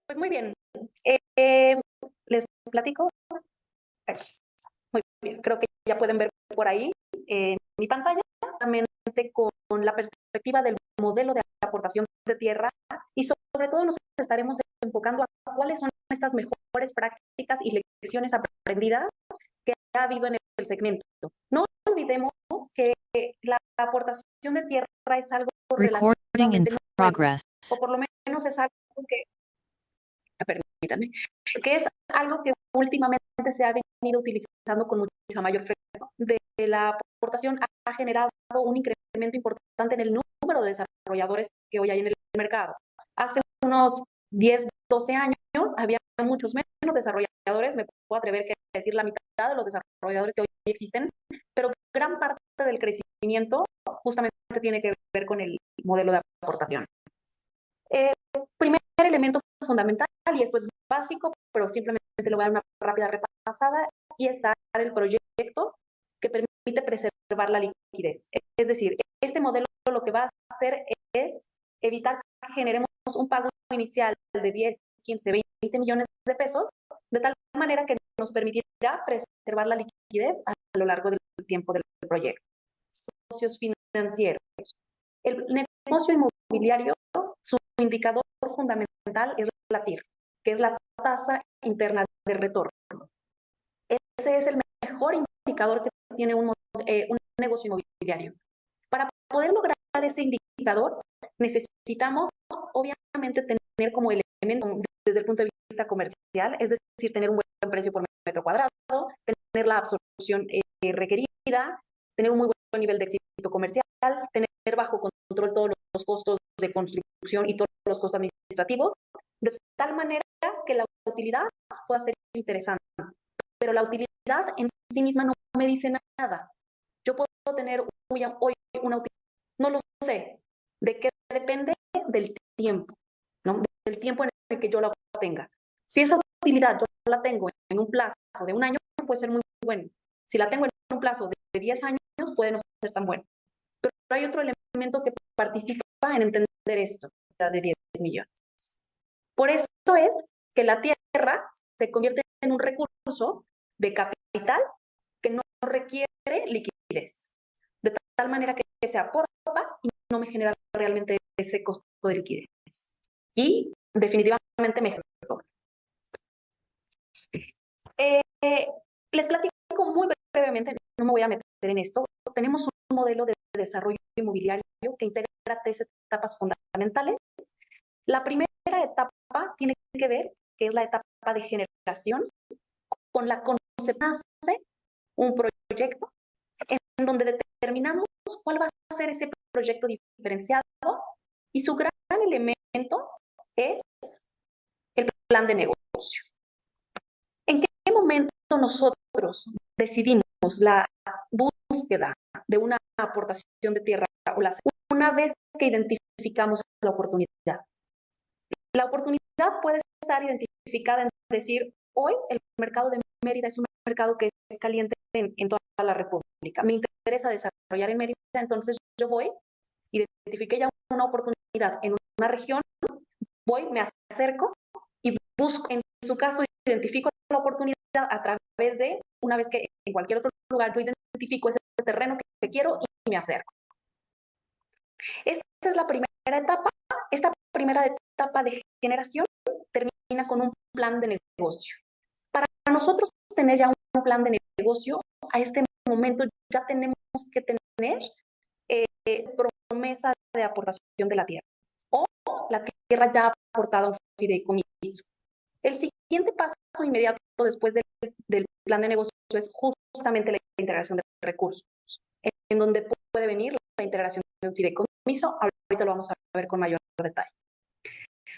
Pues muy bien. Les platico. Muy bien. Creo que ya pueden ver por ahí mi pantalla, justamente con la perspectiva del modelo de aportación de tierra y sobre todo nos estaremos enfocando a cuáles son estas mejores prácticas y lecciones aprendidas que ha habido en el segmento. No olvidemos que la aportación de tierra es algo Recording in relativamente nuevo, progress. o por lo menos es algo que permítanme, que es algo que últimamente se ha venido utilizando con mucha mayor frecuencia. De la aportación ha generado un incremento importante en el número de desarrolladores que hoy hay en el mercado. Hace unos 10, 12 años había muchos menos desarrolladores, me puedo atrever a decir la mitad de los desarrolladores que hoy existen, pero gran parte del crecimiento justamente tiene que ver con el modelo de aportación. Primer elemento fundamental, y esto es básico, pero simplemente le voy a dar una rápida repasada, y está el proyecto que permite preservar la liquidez. Es decir, este modelo lo que va a hacer es evitar que generemos un pago inicial de 10, 15, 20 millones de pesos, de tal manera que nos permitirá preservar la liquidez a lo largo del tiempo del proyecto. Negocios financieros. El negocio inmobiliario, su indicador fundamental es la TIR, que es la tasa interna de retorno. Ese es el mejor indicador que tiene un negocio inmobiliario. Para poder lograr ese indicador, necesitamos, obviamente, tener como elemento, desde el punto de vista comercial, es decir, tener un buen precio por metro cuadrado, tener la absorción requerida, tener un muy buen nivel de éxito comercial, tener bajo control todos los costos de construcción y todos los costos administrativos, de tal manera que la utilidad pueda ser interesante. Pero la utilidad en sí misma no me dice nada. Yo puedo tener hoy una utilidad, no lo sé. ¿De qué depende? Del tiempo, ¿no? Del tiempo en el que yo la tenga. Si esa utilidad yo la tengo en un plazo de un año, puede ser muy bueno. Si la tengo en un plazo de 10 años, puede no ser tan bueno. Pero hay otro elemento que participa en entender esto, de 10 millones. Por eso es que la tierra se convierte en un recurso de capital que no requiere liquidez. De tal manera que se aporta y no me genera realmente ese costo de liquidez. Y definitivamente me genera. Les platico muy brevemente, no me voy a meter en esto. Tenemos un modelo de desarrollo inmobiliario que integra 3 etapas fundamentales. La primera etapa tiene que ver, que es la etapa de generación, con la concepción de un proyecto en donde determinamos cuál va a ser ese proyecto diferenciado, y su gran elemento es el plan de negocio. ¿En qué momento nosotros decidimos la búsqueda de una aportación de tierra? Una vez que identificamos la oportunidad. La oportunidad puede estar identificada en decir, hoy el mercado de Mérida es un mercado que es caliente en toda la República. Me interesa desarrollar en Mérida, entonces yo voy, identifiqué ya una oportunidad en una región, voy, me acerco y busco, en su caso, identifico la oportunidad a través de, una vez que en cualquier otro lugar yo identifico ese terreno que quiero y me acerco. Esta es la primera etapa. Esta primera etapa de generación termina con un plan de negocio. Para nosotros tener ya un plan de negocio, a este momento ya tenemos que tener promesa de aportación de la tierra, o la tierra ya aportada a un fideicomiso. El siguiente paso inmediato después del plan de negocio es justamente la integración de recursos, en donde puede venir la integración de un fideicomiso. Ahorita lo vamos a ver con mayor detalle.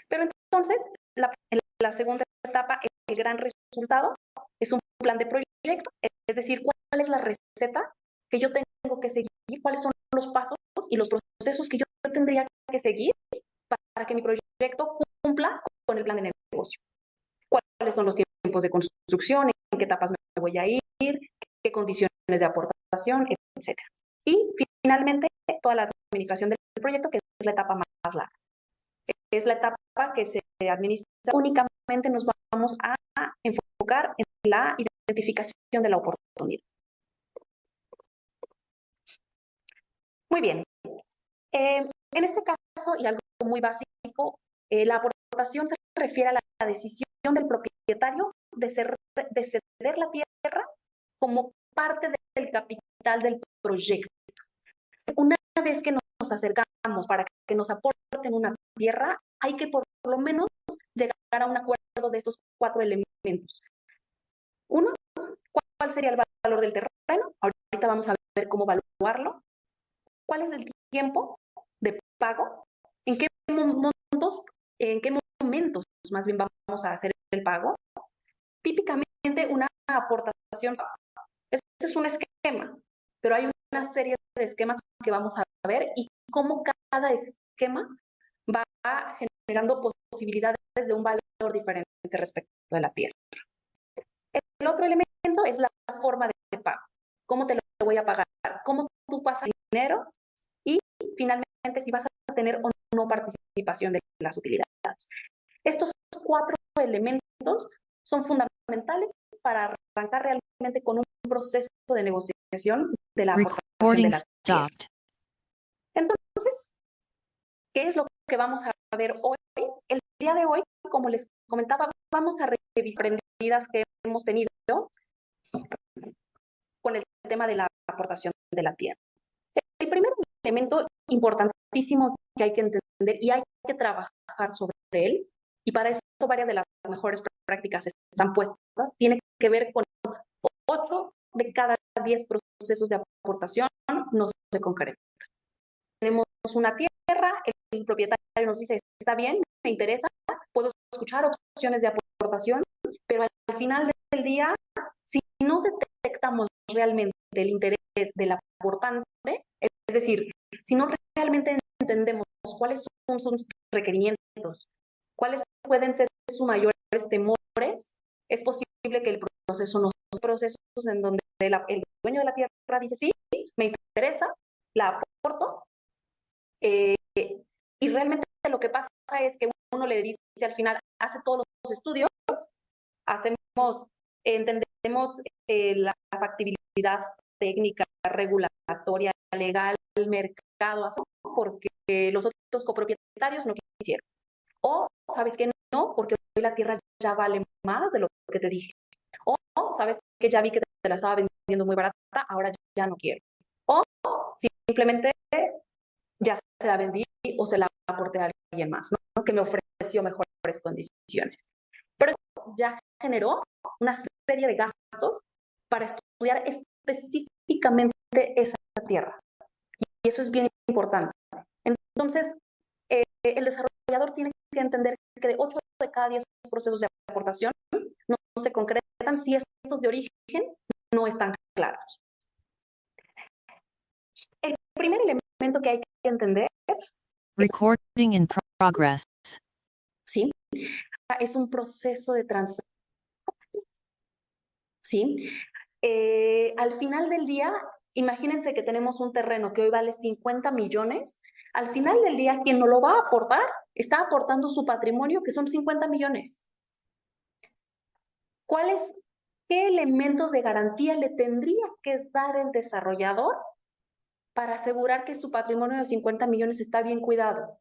Pero entonces, la segunda etapa, el gran resultado, es un plan de proyecto, es decir, cuál es la receta que yo tengo que seguir, cuáles son los pasos y los procesos que yo tendría que seguir para que mi proyecto cumpla con el plan de negocio. ¿Cuáles son los tiempos de construcción? ¿En qué etapas me voy a ir? ¿Qué condiciones de aportación? Etcétera. Y finalmente, toda la administración del proyecto, que es la etapa más larga. Es la etapa que se administra. Únicamente nos vamos a enfocar en la identificación de la oportunidad. Muy bien. En este caso, y algo muy básico, la aportación se refiere a la decisión del propietario de ceder la tierra como parte del capital del proyecto. Una vez que nos acercamos para que nos aporten una tierra, hay que por lo menos llegar a un acuerdo de estos 4 elementos. Uno, ¿cuál sería el valor del terreno? Ahorita vamos a ver cómo evaluarlo. ¿Cuál es el tiempo de pago? ¿En qué momentos más bien vamos a hacer el pago? Típicamente una aportación, ese es un esquema, pero hay una serie de esquemas que vamos a ver y cómo cada esquema va generando posibilidades de un valor diferente respecto de la tierra. El otro elemento es la forma de pago. ¿Cómo te lo voy a pagar? ¿Cómo tú pasas dinero? Y finalmente, si vas a tener o no participación de las utilidades. Estos 4 elementos son fundamentales para arrancar realmente con un proceso de negociación de la aportación de la tierra. Entonces, ¿qué es lo que vamos a ver hoy? El día de hoy, como les comentaba, vamos a revisar aprendidas que hemos tenido con el tema de la aportación de la tierra. El primer elemento importantísimo que hay que entender y hay que trabajar sobre él, y para eso varias de las mejores prácticas están puestas, tiene que ver con 8 de cada 10 procesos de aportación no se concretan. Tenemos una tierra, el propietario nos dice, está bien, me interesa, puedo escuchar opciones de aportación, pero al final del día, si no detectamos realmente el interés del aportante, es decir, si no realmente entendemos cuáles son sus requerimientos, cuáles pueden ser sus mayores temores, es posible que el proceso no sea procesos en donde el dueño de la tierra dice, sí, me interesa, la aporto, y realmente lo que pasa es que uno le dice al final, hace todos los estudios, entendemos la factibilidad técnica, regulatoria, legal, mercado, porque los otros copropietarios no quisieron. O, ¿sabes qué? No, porque hoy la tierra ya vale más de lo que te dije. O, ¿sabes que ya vi que te la estaba vendiendo muy barata, ahora ya no quiero? O, simplemente ya se la vendí o se la aporté a alguien más, ¿no? Que me ofreció mejores condiciones. Pero ya generó una serie de gastos para estudiar específicamente esa tierra. Y eso es bien importante. Entonces, el desarrollador tiene que entender que de 8 de cada 10 procesos de aportación no se concretan si estos de origen no están claros. El primer elemento que hay que entender Recording in progress. ¿Sí? Es un proceso de transferencia. ¿Sí? Al final del día, imagínense que tenemos un terreno que hoy vale 50 millones. Al final del día, quien nos lo va a aportar, está aportando su patrimonio, que son 50 millones. ¿Qué elementos de garantía le tendría que dar el desarrollador para asegurar que su patrimonio de 50 millones está bien cuidado?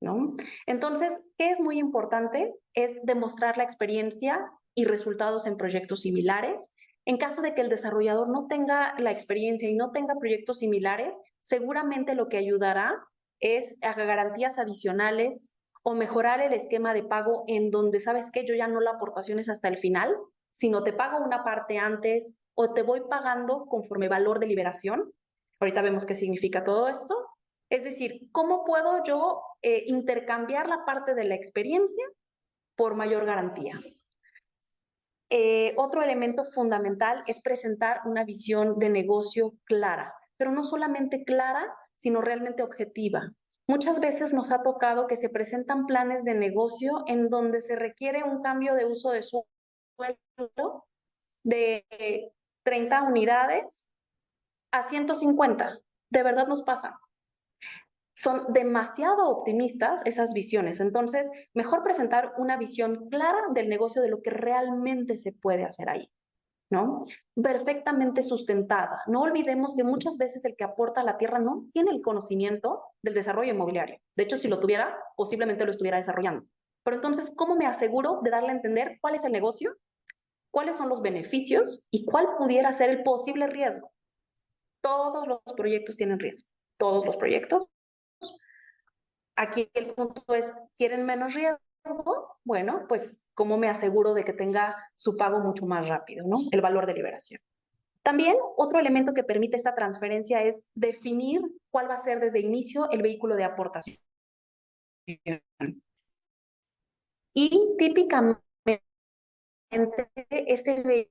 ¿No? Entonces, ¿qué es muy importante? Es demostrar la experiencia y resultados en proyectos similares. En caso de que el desarrollador no tenga la experiencia y no tenga proyectos similares, seguramente lo que ayudará es a garantías adicionales o mejorar el esquema de pago en donde, ¿sabes qué? Yo ya no la aportación es hasta el final, sino te pago una parte antes o te voy pagando conforme valor de liberación. Ahorita vemos qué significa todo esto. Es decir, ¿cómo puedo yo intercambiar la parte de la experiencia por mayor garantía? Otro elemento fundamental es presentar una visión de negocio clara, pero no solamente clara, sino realmente objetiva. Muchas veces nos ha tocado que se presentan planes de negocio en donde se requiere un cambio de uso de suelo de 30 unidades a 150. De verdad nos pasa. son demasiado optimistas esas visiones. Entonces, mejor presentar una visión clara del negocio, de lo que realmente se puede hacer ahí, ¿no? Perfectamente sustentada. No olvidemos que muchas veces el que aporta a la tierra no tiene el conocimiento del desarrollo inmobiliario. De hecho, si lo tuviera, posiblemente lo estuviera desarrollando. Pero entonces, ¿cómo me aseguro de darle a entender cuál es el negocio, cuáles son los beneficios y cuál pudiera ser el posible riesgo? Todos los proyectos tienen riesgo. Todos los proyectos. Aquí el punto es, ¿quieren menos riesgo? Bueno, pues, ¿cómo me aseguro de que tenga su pago mucho más rápido, ¿no? El valor de liberación. También otro elemento que permite esta transferencia es definir cuál va a ser desde inicio el vehículo de aportación. Y típicamente este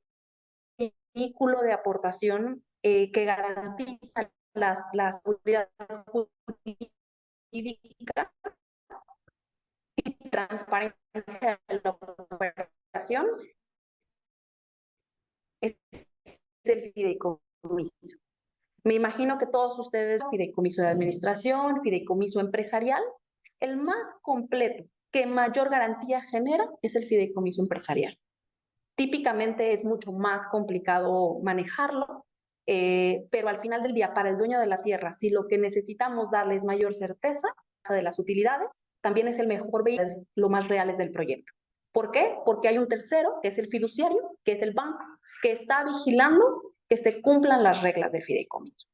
vehículo de aportación que garantiza la seguridad jurídica y transparencia de la operación es el fideicomiso. Me imagino que todos ustedes, fideicomiso de administración, fideicomiso empresarial, el más completo, que mayor garantía genera, es el fideicomiso empresarial. Típicamente es mucho más complicado manejarlo, pero al final del día, para el dueño de la tierra, si lo que necesitamos darle es mayor certeza de las utilidades, también es el mejor vehículo, lo más reales del proyecto. ¿Por qué? Porque hay un tercero, que es el fiduciario, que es el banco, que está vigilando que se cumplan las reglas de fideicomiso.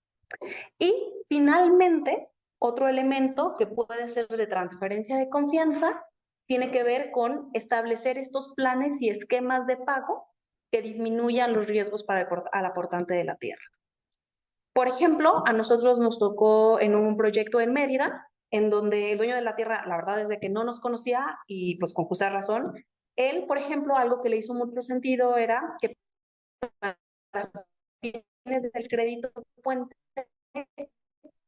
Y finalmente, otro elemento que puede ser de transferencia de confianza tiene que ver con establecer estos planes y esquemas de pago que disminuyan los riesgos para al aportante de la tierra. Por ejemplo, a nosotros nos tocó en un proyecto en Mérida, en donde el dueño de la tierra, la verdad es de que no nos conocía y pues con justa razón, él, por ejemplo, algo que le hizo mucho sentido era que para fines del crédito puente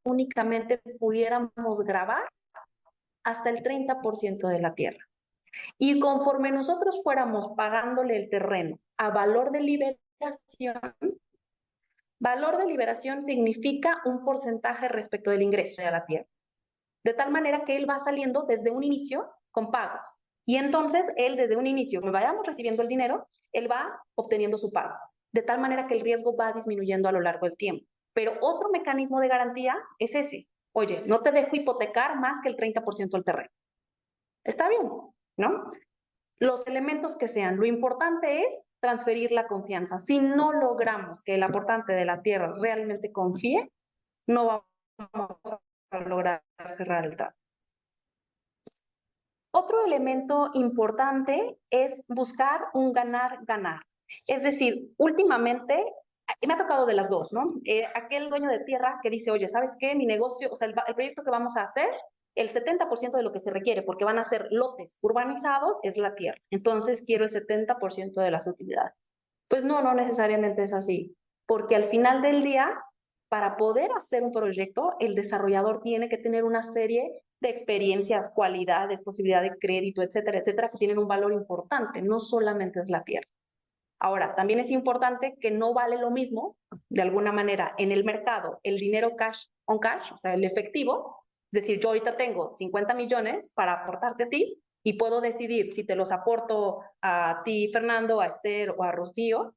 únicamente pudiéramos grabar hasta el 30% de la tierra. Y conforme nosotros fuéramos pagándole el terreno a valor de liberación significa un porcentaje respecto del ingreso de la tierra. De tal manera que él va saliendo desde un inicio con pagos. Y entonces él desde un inicio, cuando vayamos recibiendo el dinero, él va obteniendo su pago. De tal manera que el riesgo va disminuyendo a lo largo del tiempo. Pero otro mecanismo de garantía es ese. Oye, no te dejo hipotecar más que el 30% del terreno. Está bien, ¿no? Los elementos que sean. Lo importante es transferir la confianza. Si no logramos que el aportante de la tierra realmente confíe, no vamos a lograr cerrar el trato. Otro elemento importante es buscar un ganar-ganar. Es decir, últimamente me ha tocado de las dos, ¿no? Aquel dueño de tierra que dice, oye, ¿sabes qué? Mi negocio, o sea, el proyecto que vamos a hacer, el 70% de lo que se requiere, porque van a ser lotes urbanizados, es la tierra. Entonces quiero el 70% de las utilidades. Pues no, no necesariamente es así, porque al final del día, para poder hacer un proyecto, el desarrollador tiene que tener una serie de experiencias, cualidades, posibilidad de crédito, etcétera, etcétera, que tienen un valor importante, no solamente es la tierra. Ahora, también es importante que no vale lo mismo, de alguna manera, en el mercado, el dinero cash on cash, o sea, el efectivo, es decir, yo ahorita tengo 50 millones para aportarte a ti y puedo decidir si te los aporto a ti, Fernando, a Esther o a Rocío,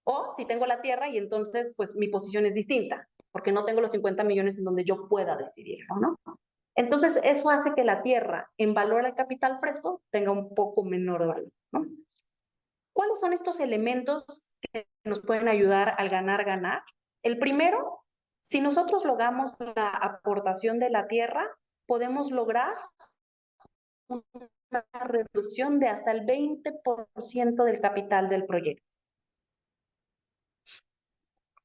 o si tengo la tierra y entonces, pues, mi posición es distinta, porque no tengo los 50 millones en donde yo pueda decidirlo, ¿no? Entonces, eso hace que la tierra, en valor al capital fresco, tenga un poco menor valor, ¿no? ¿Cuáles son estos elementos que nos pueden ayudar al ganar-ganar? El primero, si nosotros logramos la aportación de la tierra, podemos lograr una reducción de hasta el 20% del capital del proyecto.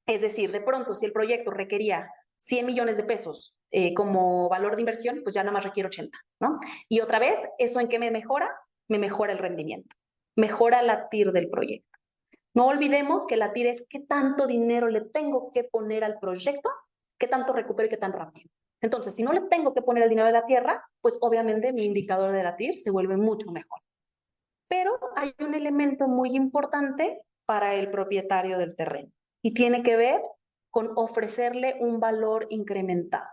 Es decir, de pronto, si el proyecto requería 100 millones de pesos como valor de inversión, pues ya nada más requiere 80, ¿no? Y otra vez, ¿eso en qué me mejora? Me mejora el rendimiento, mejora la TIR del proyecto. No olvidemos que la TIR es qué tanto dinero le tengo que poner al proyecto, qué tanto recupero y qué tan rápido. Entonces, si no le tengo que poner el dinero de la tierra, pues obviamente mi indicador de la TIR se vuelve mucho mejor. Pero hay un elemento muy importante para el propietario del terreno y tiene que ver con ofrecerle un valor incrementado.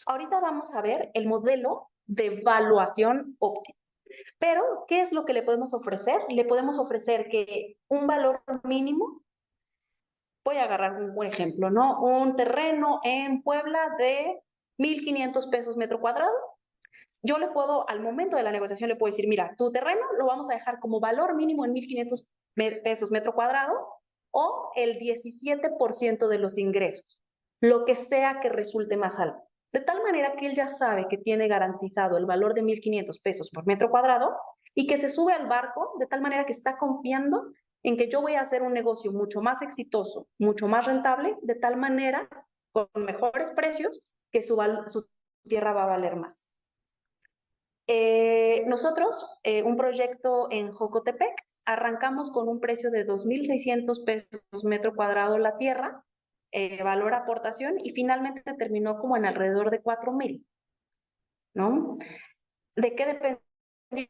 Ahorita vamos a ver el modelo de evaluación óptima. Pero, ¿qué es lo que le podemos ofrecer? Le podemos ofrecer que un valor mínimo, voy a agarrar un buen ejemplo, ¿no? Un terreno en Puebla de 1,500 pesos metro cuadrado. Yo le puedo, al momento de la negociación, le puedo decir, mira, tu terreno lo vamos a dejar como valor mínimo en 1,500 pesos metro cuadrado o el 17% de los ingresos, lo que sea que resulte más alto. De tal manera que él ya sabe que tiene garantizado el valor de 1,500 pesos por metro cuadrado y que se sube al barco de tal manera que está confiando en que yo voy a hacer un negocio mucho más exitoso, mucho más rentable, de tal manera, con mejores precios, que su tierra va a valer más. Nosotros, un proyecto en Jocotepec, arrancamos con un precio de 2,600 pesos metro cuadrado la tierra, valor aportación, y finalmente terminó como en alrededor de 4,000, ¿no? ¿De qué dependió?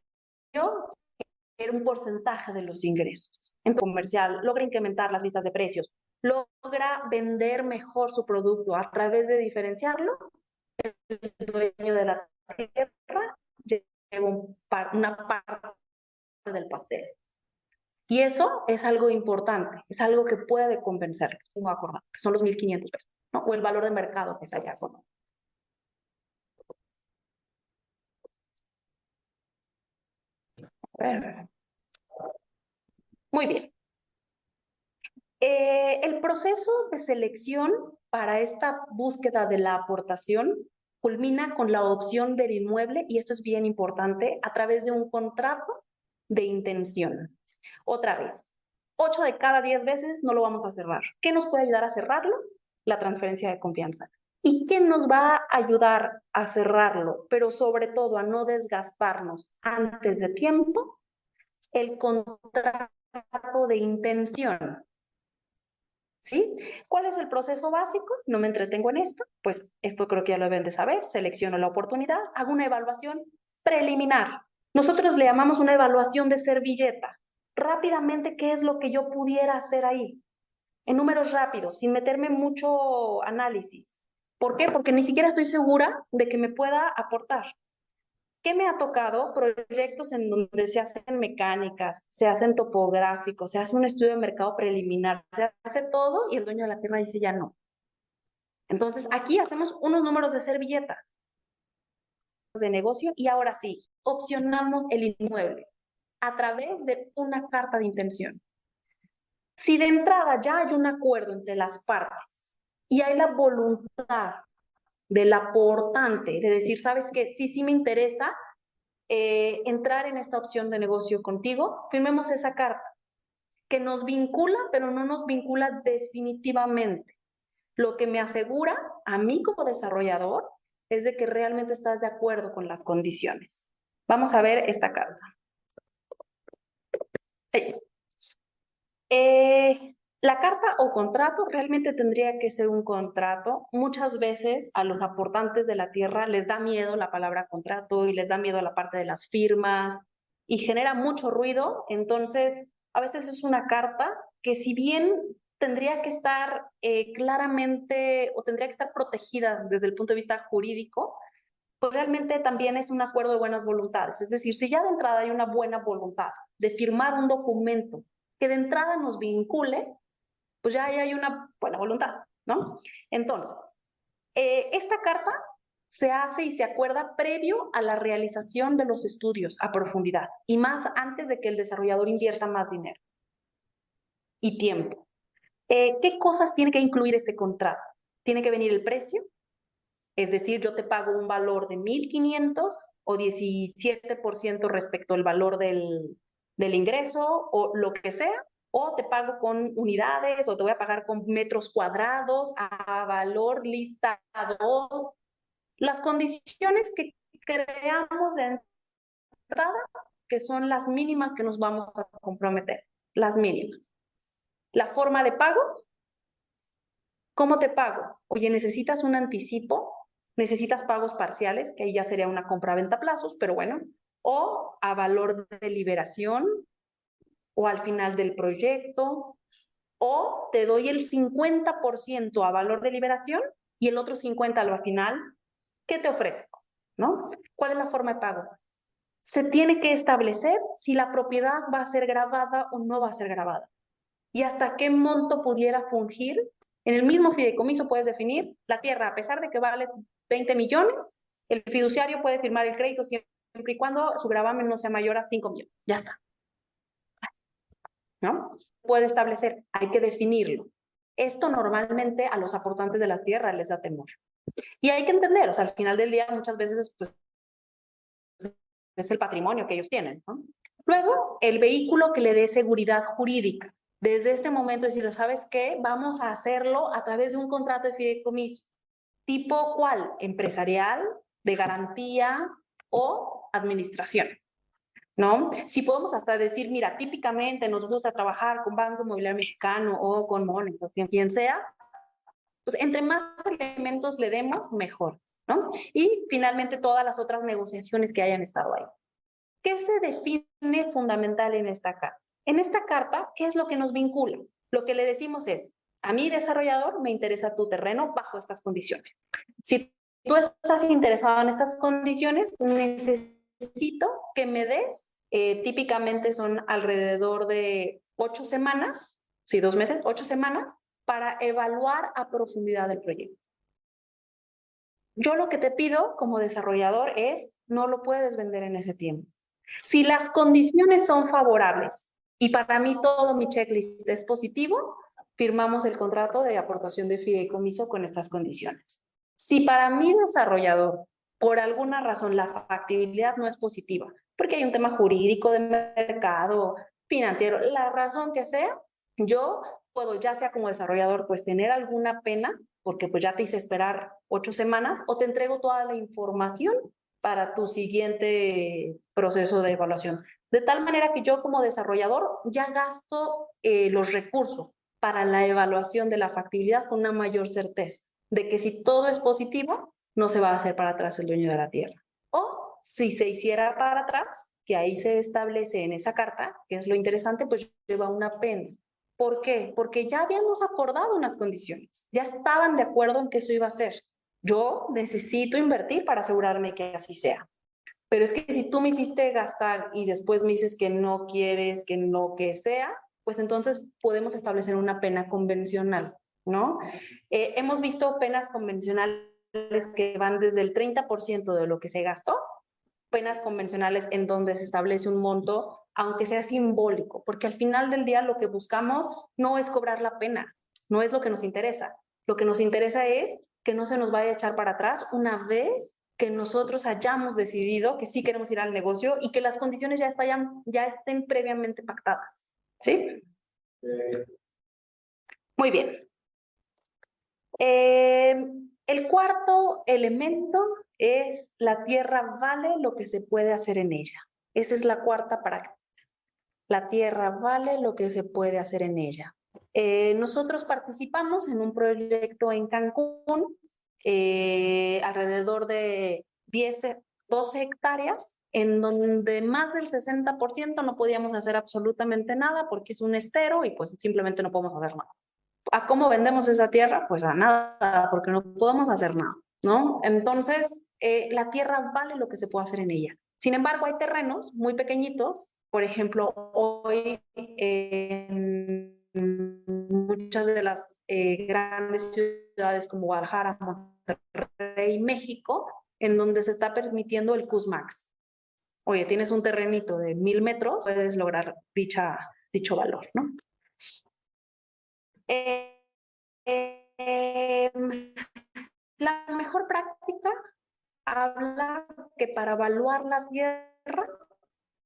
Era un porcentaje de los ingresos. En comercial, logra incrementar las listas de precios, logra vender mejor su producto a través de diferenciarlo. El dueño de la tierra lleva una parte del pastel. Y eso es algo importante, es algo que puede convencerlo, tengo acordado, que son los 1,500 pesos, ¿no? O el valor de mercado que es allá. ¿No? Muy bien. El proceso de selección para esta búsqueda de la aportación culmina con la opción del inmueble, y esto es bien importante, a través de un contrato de intención. Otra vez, 8 de cada 10 veces no lo vamos a cerrar. ¿Qué nos puede ayudar a cerrarlo? La transferencia de confianza. ¿Y qué nos va a ayudar a cerrarlo, pero sobre todo a no desgastarnos antes de tiempo? El contrato de intención. ¿Sí? ¿Cuál es el proceso básico? No me entretengo en esto, pues esto creo que ya lo deben de saber. Selecciono la oportunidad, hago una evaluación preliminar. Nosotros le llamamos una evaluación de servilleta. Rápidamente, ¿qué es lo que yo pudiera hacer ahí? En números rápidos, sin meterme mucho análisis. ¿Por qué? Porque ni siquiera estoy segura de que me pueda aportar. ¿Qué me ha tocado? Proyectos en donde se hacen mecánicas, se hacen topográficos, se hace un estudio de mercado preliminar, se hace todo y el dueño de la tierra dice ya no. Entonces, aquí hacemos unos números de servilleta de negocio y ahora sí, opcionamos el inmueble a través de una carta de intención. Si de entrada ya hay un acuerdo entre las partes y hay la voluntad del aportante de decir, ¿sabes qué? Sí me interesa entrar en esta opción de negocio contigo, firmemos esa carta que nos vincula, pero no nos vincula definitivamente. Lo que me asegura a mí como desarrollador es de que realmente estás de acuerdo con las condiciones. Vamos a ver esta carta. La carta o contrato realmente tendría que ser un contrato. Muchas veces a los aportantes de la tierra les da miedo la palabra contrato y les da miedo la parte de las firmas y genera mucho ruido. Entonces, a veces es una carta que, si bien tendría que estar claramente o tendría que estar protegida desde el punto de vista jurídico, pues realmente también es un acuerdo de buenas voluntades. Es decir, si ya de entrada hay una buena voluntad de firmar un documento que de entrada nos vincule, pues ya hay una buena voluntad, ¿no? Entonces, esta carta se hace y se acuerda previo a la realización de los estudios a profundidad y más antes de que el desarrollador invierta más dinero y tiempo. ¿Qué cosas tiene que incluir este contrato? Tiene que venir el precio, es decir, yo te pago un valor de 1,500 o 17% respecto al valor del ingreso o lo que sea, o te pago con unidades o te voy a pagar con metros cuadrados a valor lista 2. Las condiciones que creamos de entrada, que son las mínimas que nos vamos a comprometer, las mínimas. La forma de pago, ¿cómo te pago? Oye, ¿necesitas un anticipo? ¿Necesitas pagos parciales? Que ahí ya sería una compra-venta a plazos, pero bueno. O a valor de liberación, o al final del proyecto, o te doy el 50% a valor de liberación y el otro 50% al final. ¿qué te ofrezco? ¿No? ¿Cuál es la forma de pago? Se tiene que establecer si la propiedad va a ser grabada o no va a ser grabada. Y hasta qué monto pudiera fungir. En el mismo fideicomiso puedes definir la tierra, a pesar de que vale 20 millones, el fiduciario puede firmar el crédito siempre y cuando su gravamen no sea mayor a 5 millones. Ya está. ¿No? Puede establecer, hay que definirlo. Esto normalmente a los aportantes de la tierra les da temor. Y hay que entender, o sea, al final del día muchas veces pues, es el patrimonio que ellos tienen, ¿no? Luego, el vehículo que le dé seguridad jurídica. Desde este momento decirle, ¿sabes qué? Vamos a hacerlo a través de un contrato de fideicomiso. ¿Tipo cuál? Empresarial, de garantía o administración, ¿no? Si podemos hasta decir, mira, típicamente nos gusta trabajar con Banco Inmobiliario Mexicano o con Mónico, quien sea, pues entre más elementos le demos, mejor, ¿no? Y finalmente todas las otras negociaciones que hayan estado ahí. ¿Qué se define fundamental en esta carta? En esta carta, ¿qué es lo que nos vincula? Lo que le decimos es, a mí desarrollador me interesa tu terreno bajo estas condiciones. Si tú estás interesado en estas condiciones, necesito que me des, típicamente son alrededor de 8 semanas, sí, 2 meses, 8 semanas, para evaluar a profundidad el proyecto. Yo lo que te pido como desarrollador es, no lo puedes vender en ese tiempo. Si las condiciones son favorables y para mí todo mi checklist es positivo, firmamos el contrato de aportación de fideicomiso con estas condiciones. Si para mi desarrollador, por alguna razón, la factibilidad no es positiva, porque hay un tema jurídico de mercado, financiero, la razón que sea, yo puedo, ya sea como desarrollador, pues tener alguna pena, porque pues ya te hice esperar 8 semanas, o te entrego toda la información para tu siguiente proceso de evaluación. De tal manera que yo como desarrollador ya gasto los recursos para la evaluación de la factibilidad con una mayor certeza de que si todo es positivo, no se va a hacer para atrás el dueño de la tierra. O si se hiciera para atrás, que ahí se establece en esa carta, que es lo interesante, pues lleva una pena. ¿Por qué? Porque ya habíamos acordado unas condiciones, ya estaban de acuerdo en que eso iba a ser. Yo necesito invertir para asegurarme que así sea. Pero es que si tú me hiciste gastar y después me dices que no quieres, que no que sea, pues entonces podemos establecer una pena convencional, ¿no? Hemos visto penas convencionales que van desde el 30% de lo que se gastó, penas convencionales en donde se establece un monto, aunque sea simbólico, porque al final del día lo que buscamos no es cobrar la pena, no es lo que nos interesa. Lo que nos interesa es que no se nos vaya a echar para atrás una vez que nosotros hayamos decidido que sí queremos ir al negocio y que las condiciones ya estén previamente pactadas. ¿Sí? Muy bien. El cuarto elemento es la tierra vale lo que se puede hacer en ella. Esa es la cuarta práctica. La tierra vale lo que se puede hacer en ella. Nosotros participamos en un proyecto en Cancún, alrededor de 12 hectáreas, en donde más del 60% no podíamos hacer absolutamente nada porque es un estero y pues simplemente no podemos hacer nada. ¿A cómo vendemos esa tierra? Pues a nada, porque no podemos hacer nada, ¿no? Entonces, la tierra vale lo que se puede hacer en ella. Sin embargo, hay terrenos muy pequeñitos, por ejemplo, hoy en muchas de las grandes ciudades como Guadalajara, Monterrey, México, en donde se está permitiendo el CUSMAX. Oye, tienes un terrenito de 1000 metros, puedes lograr dicho valor, ¿no? La mejor práctica habla que para evaluar la tierra,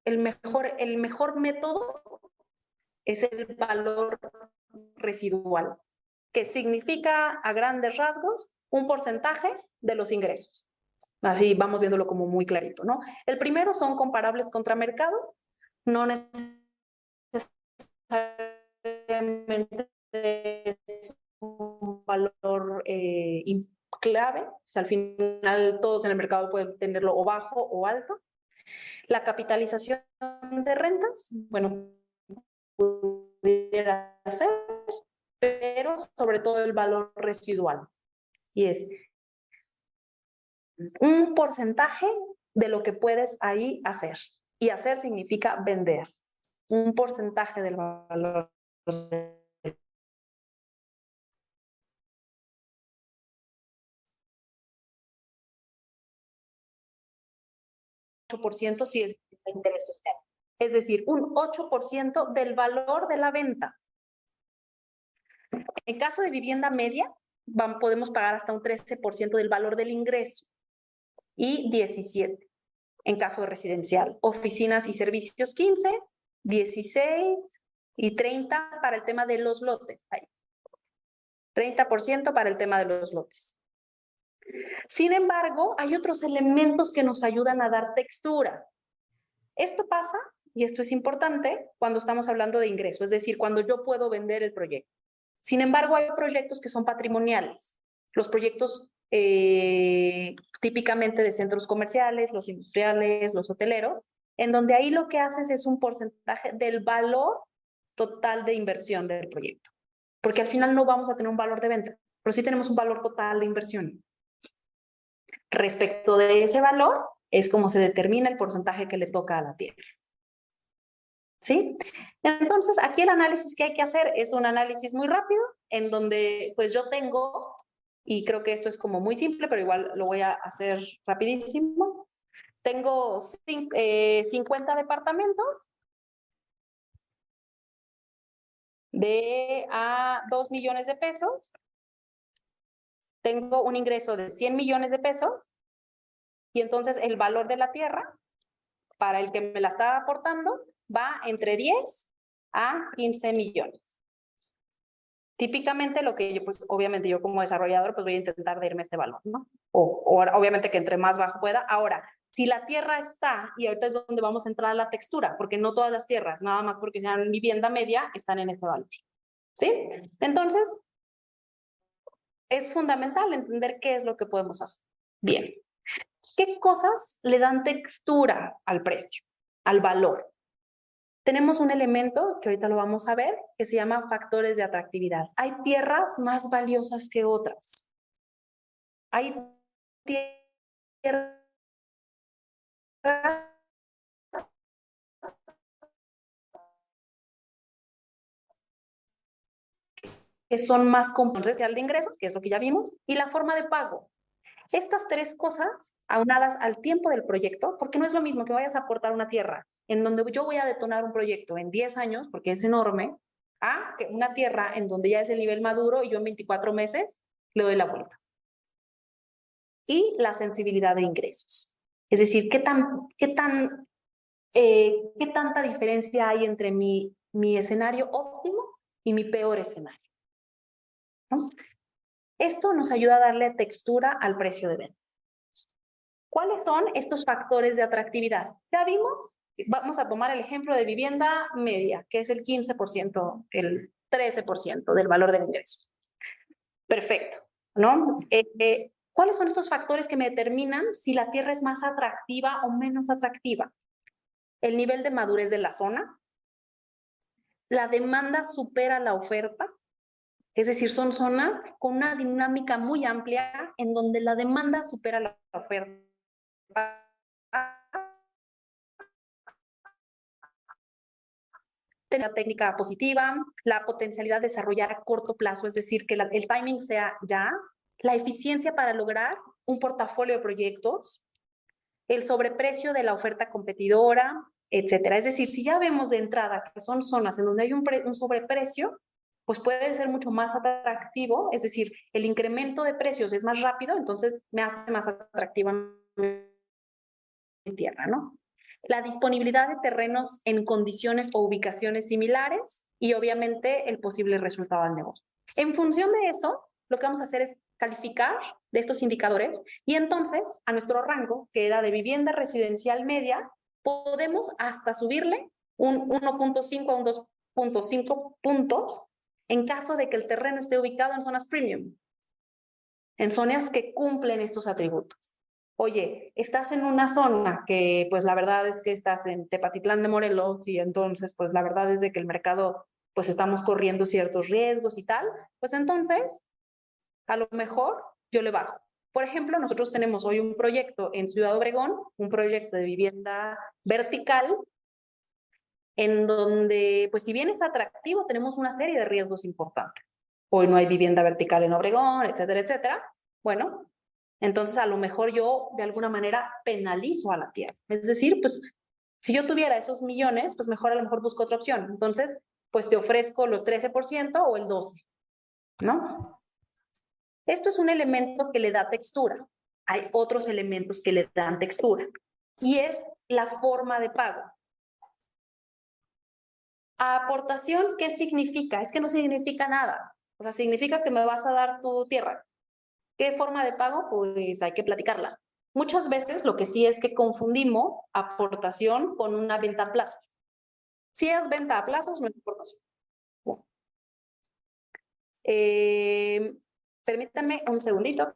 el mejor método es el valor residual, que significa a grandes rasgos un porcentaje de los ingresos. Así vamos viéndolo como muy clarito, ¿no? El primero son comparables contra mercado, no necesariamente es un valor clave, o sea, al final todos en el mercado pueden tenerlo o bajo o alto. La capitalización de rentas, bueno, pudiera ser, pero sobre todo el valor residual. Y es un porcentaje de lo que puedes ahí hacer. Y hacer significa vender. Un porcentaje del valor. 8% si es de interés social. Es decir, un 8% del valor de la venta. En caso de vivienda media, podemos pagar hasta un 13% del valor del ingreso y 17% en caso de residencial. Oficinas y servicios 15%, 16% y 30% para el tema de los lotes. Ahí. 30% para el tema de los lotes. Sin embargo, hay otros elementos que nos ayudan a dar textura. Esto pasa, y esto es importante, cuando estamos hablando de ingreso, es decir, cuando yo puedo vender el proyecto. Sin embargo, hay proyectos que son patrimoniales. Los proyectos típicamente de centros comerciales, los industriales, los hoteleros, en donde ahí lo que haces es un porcentaje del valor total de inversión del proyecto. Porque al final no vamos a tener un valor de venta, pero sí tenemos un valor total de inversión. Respecto de ese valor, es como se determina el porcentaje que le toca a la tierra. ¿Sí? Entonces, aquí el análisis que hay que hacer es un análisis muy rápido, en donde pues yo tengo, y creo que esto es como muy simple, pero igual lo voy a hacer rapidísimo. Tengo 50 departamentos de a 2 millones de pesos. Tengo un ingreso de 100 millones de pesos y entonces el valor de la tierra para el que me la está aportando va entre 10 a 15 millones. Típicamente lo que yo, pues obviamente yo como desarrollador, pues voy a intentar de irme a este valor, ¿no? O obviamente que entre más bajo pueda. Ahora, si la tierra está, y ahorita es donde vamos a entrar a la textura, porque no todas las tierras, nada más porque sean vivienda media, están en este valor. ¿Sí? Entonces, es fundamental entender qué es lo que podemos hacer. Bien. ¿Qué cosas le dan textura al precio, al valor? Tenemos un elemento que ahorita lo vamos a ver, que se llama factores de atractividad. Hay tierras más valiosas que otras. Hay tierras que son más con potencial de ingresos, que es lo que ya vimos, y la forma de pago. Estas tres cosas, aunadas al tiempo del proyecto, porque no es lo mismo que vayas a aportar una tierra en donde yo voy a detonar un proyecto en 10 años, porque es enorme, a que una tierra en donde ya es el nivel maduro y yo en 24 meses le doy la vuelta. Y la sensibilidad de ingresos. Es decir, ¿qué tanta diferencia hay entre mi escenario óptimo y mi peor escenario? ¿No? Esto nos ayuda a darle textura al precio de venta. ¿Cuáles son estos factores de atractividad? Ya vimos, vamos a tomar el ejemplo de vivienda media, que es el 15%, el 13% del valor del ingreso. Perfecto, ¿no? ¿Cuáles son estos factores que me determinan si la tierra es más atractiva o menos atractiva? El nivel de madurez de la zona, la demanda supera la oferta, es decir, son zonas con una dinámica muy amplia en donde la demanda supera la oferta. La técnica positiva, la potencialidad de desarrollar a corto plazo, es decir, que el timing sea ya, la eficiencia para lograr un portafolio de proyectos, el sobreprecio de la oferta competidora, etcétera. Es decir, si ya vemos de entrada que son zonas en donde hay un sobreprecio, pues puede ser mucho más atractivo, es decir, el incremento de precios es más rápido, entonces me hace más atractiva mi tierra, ¿no? La disponibilidad de terrenos en condiciones o ubicaciones similares y obviamente el posible resultado del negocio. En función de eso, lo que vamos a hacer es calificar de estos indicadores y entonces a nuestro rango, que era de vivienda residencial media, podemos hasta subirle un 1.5 a un 2.5 puntos en caso de que el terreno esté ubicado en zonas premium, en zonas que cumplen estos atributos. Oye, estás en una zona que pues la verdad es que estás en Tepatitlán de Morelos y entonces pues la verdad es de que el mercado pues estamos corriendo ciertos riesgos y tal, pues entonces a lo mejor yo le bajo. Por ejemplo, nosotros tenemos hoy un proyecto en Ciudad Obregón, un proyecto de vivienda vertical, en donde, pues si bien es atractivo, tenemos una serie de riesgos importantes. Hoy no hay vivienda vertical en Obregón, etcétera, etcétera. Bueno, entonces a lo mejor yo de alguna manera penalizo a la tierra. Es decir, pues si yo tuviera esos millones, pues mejor a lo mejor busco otra opción. Entonces, pues te ofrezco los 13% o el 12%, ¿no? Esto es un elemento que le da textura. Hay otros elementos que le dan textura. Y es la forma de pago. Aportación, ¿qué significa? Es que no significa nada. O sea, significa que me vas a dar tu tierra. ¿Qué forma de pago? Pues hay que platicarla. Muchas veces lo que sí es que confundimos aportación con una venta a plazos. Si es venta a plazos, no es aportación. Bueno. Permítanme un segundito.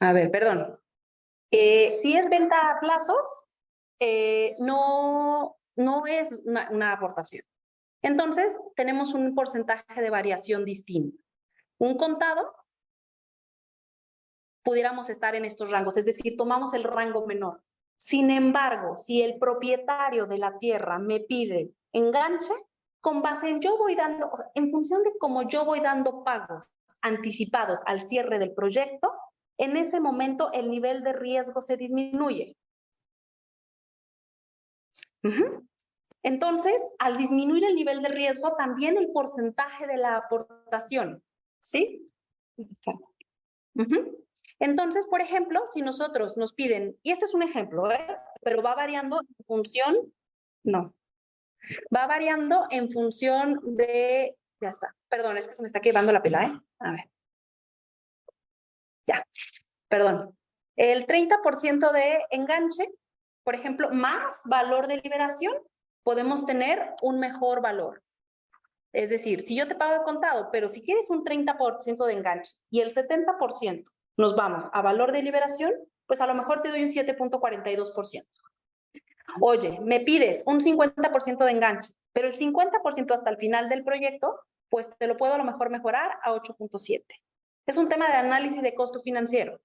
A ver, perdón. Si es venta a plazos, no es una aportación. Entonces, tenemos un porcentaje de variación distinto. Un contado, pudiéramos estar en estos rangos, es decir, tomamos el rango menor. Sin embargo, si el propietario de la tierra me pide enganche, con base en yo voy dando, o sea, en función de cómo yo voy dando pagos anticipados al cierre del proyecto, en ese momento el nivel de riesgo se disminuye. Entonces, al disminuir el nivel de riesgo, también el porcentaje de la aportación, ¿sí? Entonces, por ejemplo, si nosotros nos piden, y este es un ejemplo, pero va variando en función, no, va variando en función de, ya está, perdón, es que se me está quebrando la pila, a ver, ya, perdón. El 30% de enganche, por ejemplo, más valor de liberación, podemos tener un mejor valor. Es decir, si yo te pago de contado, pero si quieres un 30% de enganche y el 70% nos vamos a valor de liberación, pues a lo mejor te doy un 7.42%. Oye, me pides un 50% de enganche, pero el 50% hasta el final del proyecto, pues te lo puedo a lo mejor mejorar a 8.7. Es un tema de análisis de costo financiero.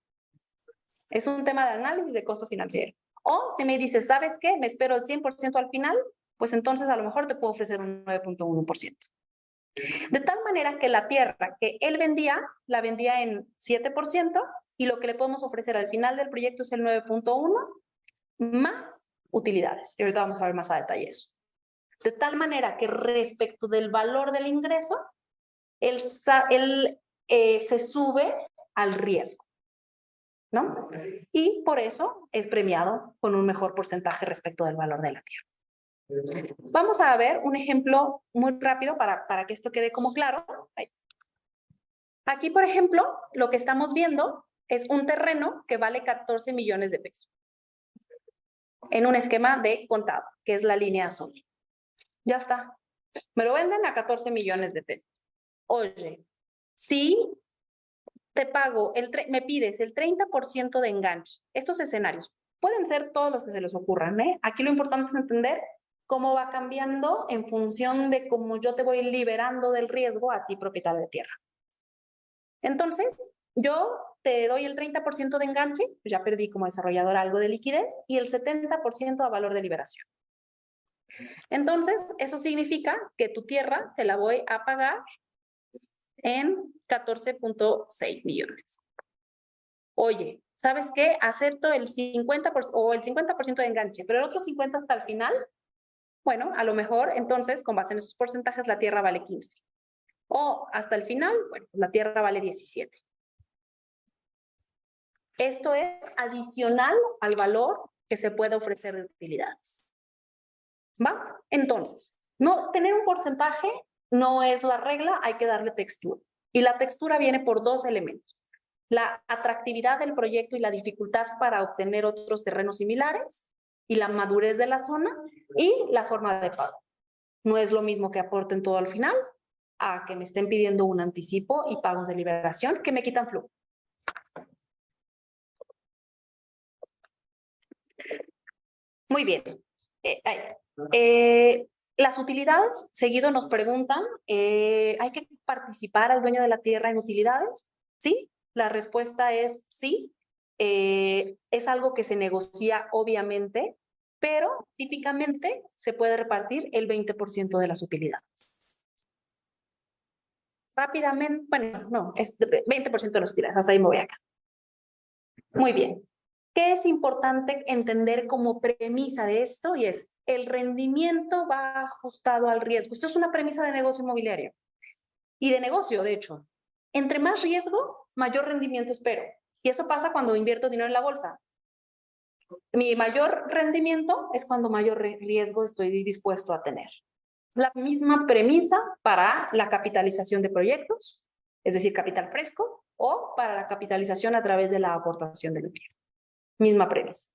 Es un tema de análisis de costo financiero. O si me dices, ¿sabes qué? Me espero el 100% al final, pues entonces a lo mejor te puedo ofrecer un 9.1%. De tal manera que la tierra que él vendía, la vendía en 7% y lo que le podemos ofrecer al final del proyecto es el 9.1 más utilidades. Y ahorita vamos a ver más a detalle eso. De tal manera que respecto del valor del ingreso, él se sube al riesgo, ¿no? Y por eso es premiado con un mejor porcentaje respecto del valor de la tierra. Vamos a ver un ejemplo muy rápido para que esto quede como claro. Aquí, por ejemplo, lo que estamos viendo es un terreno que vale 14 millones de pesos en un esquema de contado, que es la línea azul. Ya está. Me lo venden a 14 millones de pesos. Oye, si te pago, me pides el 30% de enganche, estos escenarios pueden ser todos los que se les ocurran, ¿eh? Aquí lo importante es entender cómo va cambiando en función de cómo yo te voy liberando del riesgo a ti, propietario de tierra. Entonces, yo te doy el 30% de enganche, pues ya perdí como desarrollador algo de liquidez, y el 70% a valor de liberación. Entonces, eso significa que tu tierra te la voy a pagar en 14.6 millones. Oye, ¿sabes qué? Acepto el 50% o el 50% de enganche, pero el otro 50% hasta el final. Bueno, a lo mejor entonces, con base en esos porcentajes, la tierra vale 15. O hasta el final, bueno, la tierra vale 17. Esto es adicional al valor que se puede ofrecer de utilidades. ¿Va? Entonces, no, tener un porcentaje no es la regla, hay que darle textura. Y la textura viene por dos elementos. La atractividad del proyecto y la dificultad para obtener otros terrenos similares, y la madurez de la zona, y la forma de pago. No es lo mismo que aporten todo al final, a que me estén pidiendo un anticipo y pagos de liberación que me quitan flujo. Muy bien. Las utilidades, seguido nos preguntan, ¿hay que participar al dueño de la tierra en utilidades? Sí, la respuesta es sí. Es algo que se negocia obviamente, pero típicamente se puede repartir el 20% de las utilidades. Rápidamente, bueno, no, es 20% de las utilidades, hasta ahí me voy acá. Muy bien. ¿Qué es importante entender como premisa de esto? Y es, el rendimiento va ajustado al riesgo. Esto es una premisa de negocio inmobiliario y de negocio, de hecho. Entre más riesgo, mayor rendimiento espero. Y eso pasa cuando invierto dinero en la bolsa. Mi mayor rendimiento es cuando mayor riesgo estoy dispuesto a tener. La misma premisa para la capitalización de proyectos, es decir, capital fresco, o para la capitalización a través de la aportación del empleo. Misma premisa.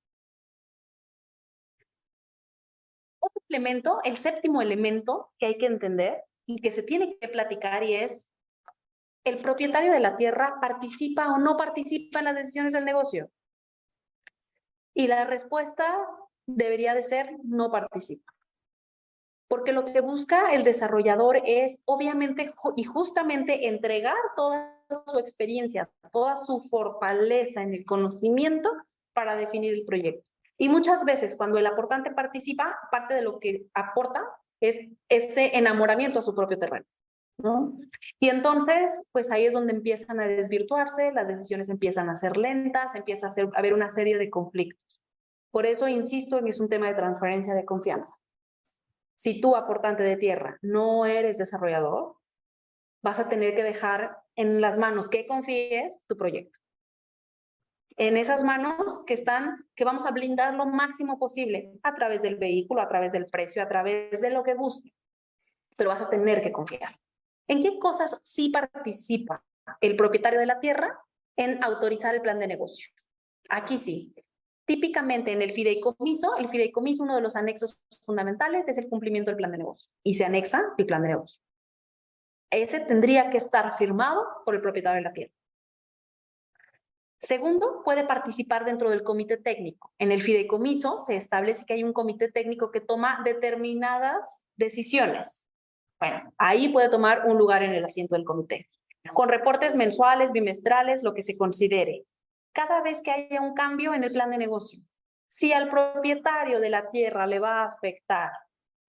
Otro elemento, el séptimo elemento que hay que entender y que se tiene que platicar y es, ¿el propietario de la tierra participa o no participa en las decisiones del negocio? Y la respuesta debería de ser no participa. Porque lo que busca el desarrollador es, obviamente y justamente, entregar toda su experiencia, toda su fortaleza en el conocimiento para definir el proyecto. Y muchas veces cuando el aportante participa, parte de lo que aporta es ese enamoramiento a su propio terreno, ¿no? Y entonces, pues ahí es donde empiezan a desvirtuarse, las decisiones empiezan a ser lentas, empieza a haber una serie de conflictos. Por eso insisto en que es un tema de transferencia de confianza. Si tú, aportante de tierra, no eres desarrollador, vas a tener que dejar en las manos que confíes tu proyecto. En esas manos que vamos a blindar lo máximo posible a través del vehículo, a través del precio, a través de lo que guste. Pero vas a tener que confiar. ¿En qué cosas sí participa el propietario de la tierra? En autorizar el plan de negocio. Aquí sí. Típicamente en el fideicomiso, uno de los anexos fundamentales es el cumplimiento del plan de negocio y se anexa el plan de negocio. Ese tendría que estar firmado por el propietario de la tierra. Segundo, puede participar dentro del comité técnico. En el fideicomiso se establece que hay un comité técnico que toma determinadas decisiones. Bueno, ahí puede tomar un lugar en el asiento del comité, con reportes mensuales, bimestrales, lo que se considere. Cada vez que haya un cambio en el plan de negocio, si al propietario de la tierra le va a afectar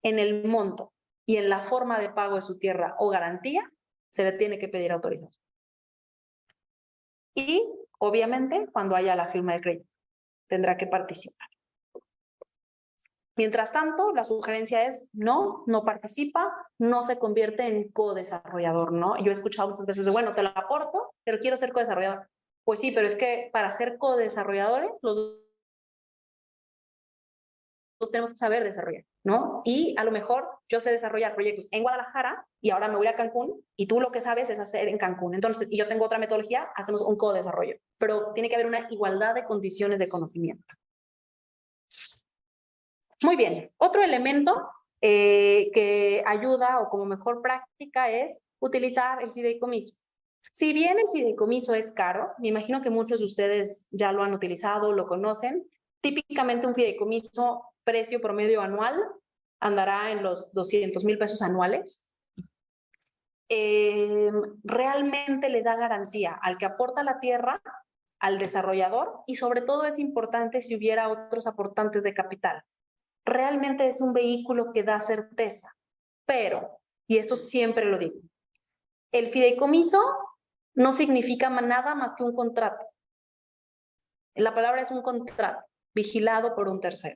en el monto y en la forma de pago de su tierra o garantía, se le tiene que pedir autorización. Y, obviamente, cuando haya la firma de crédito, tendrá que participar. Mientras tanto, la sugerencia es no participa, no se convierte en co-desarrollador, ¿no? Yo he escuchado muchas veces de, bueno, te lo aporto, pero quiero ser co-desarrollador. Pues sí, pero es que para ser co-desarrolladores, los dos tenemos que saber desarrollar, ¿no? Y a lo mejor yo sé desarrollar proyectos en Guadalajara y ahora me voy a Cancún y tú lo que sabes es hacer en Cancún. Entonces, y yo tengo otra metodología, hacemos un co-desarrollo. Pero tiene que haber una igualdad de condiciones de conocimiento. Muy bien, otro elemento que ayuda o como mejor práctica es utilizar el fideicomiso. Si bien el fideicomiso es caro, me imagino que muchos de ustedes ya lo han utilizado, lo conocen. Típicamente un fideicomiso, precio promedio anual, andará en los 200,000 pesos anuales. Realmente le da garantía al que aporta la tierra, al desarrollador, y sobre todo es importante si hubiera otros aportantes de capital. Realmente es un vehículo que da certeza, pero, y esto siempre lo digo, el fideicomiso no significa nada más que un contrato. La palabra es un contrato vigilado por un tercero.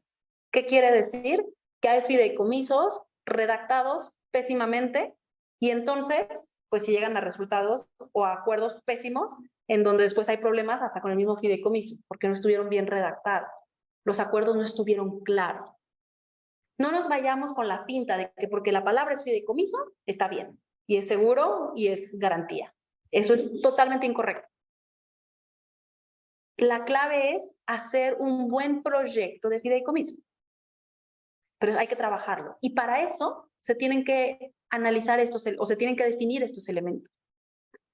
¿Qué quiere decir? Que hay fideicomisos redactados pésimamente y entonces, pues si llegan a resultados o a acuerdos pésimos, en donde después hay problemas hasta con el mismo fideicomiso, porque no estuvieron bien redactados. Los acuerdos no estuvieron claros. No nos vayamos con la finta de que porque la palabra es fideicomiso, está bien, y es seguro y es garantía. Eso es totalmente incorrecto. La clave es hacer un buen proyecto de fideicomiso, pero hay que trabajarlo. Y para eso se tienen que analizar o se tienen que definir estos elementos.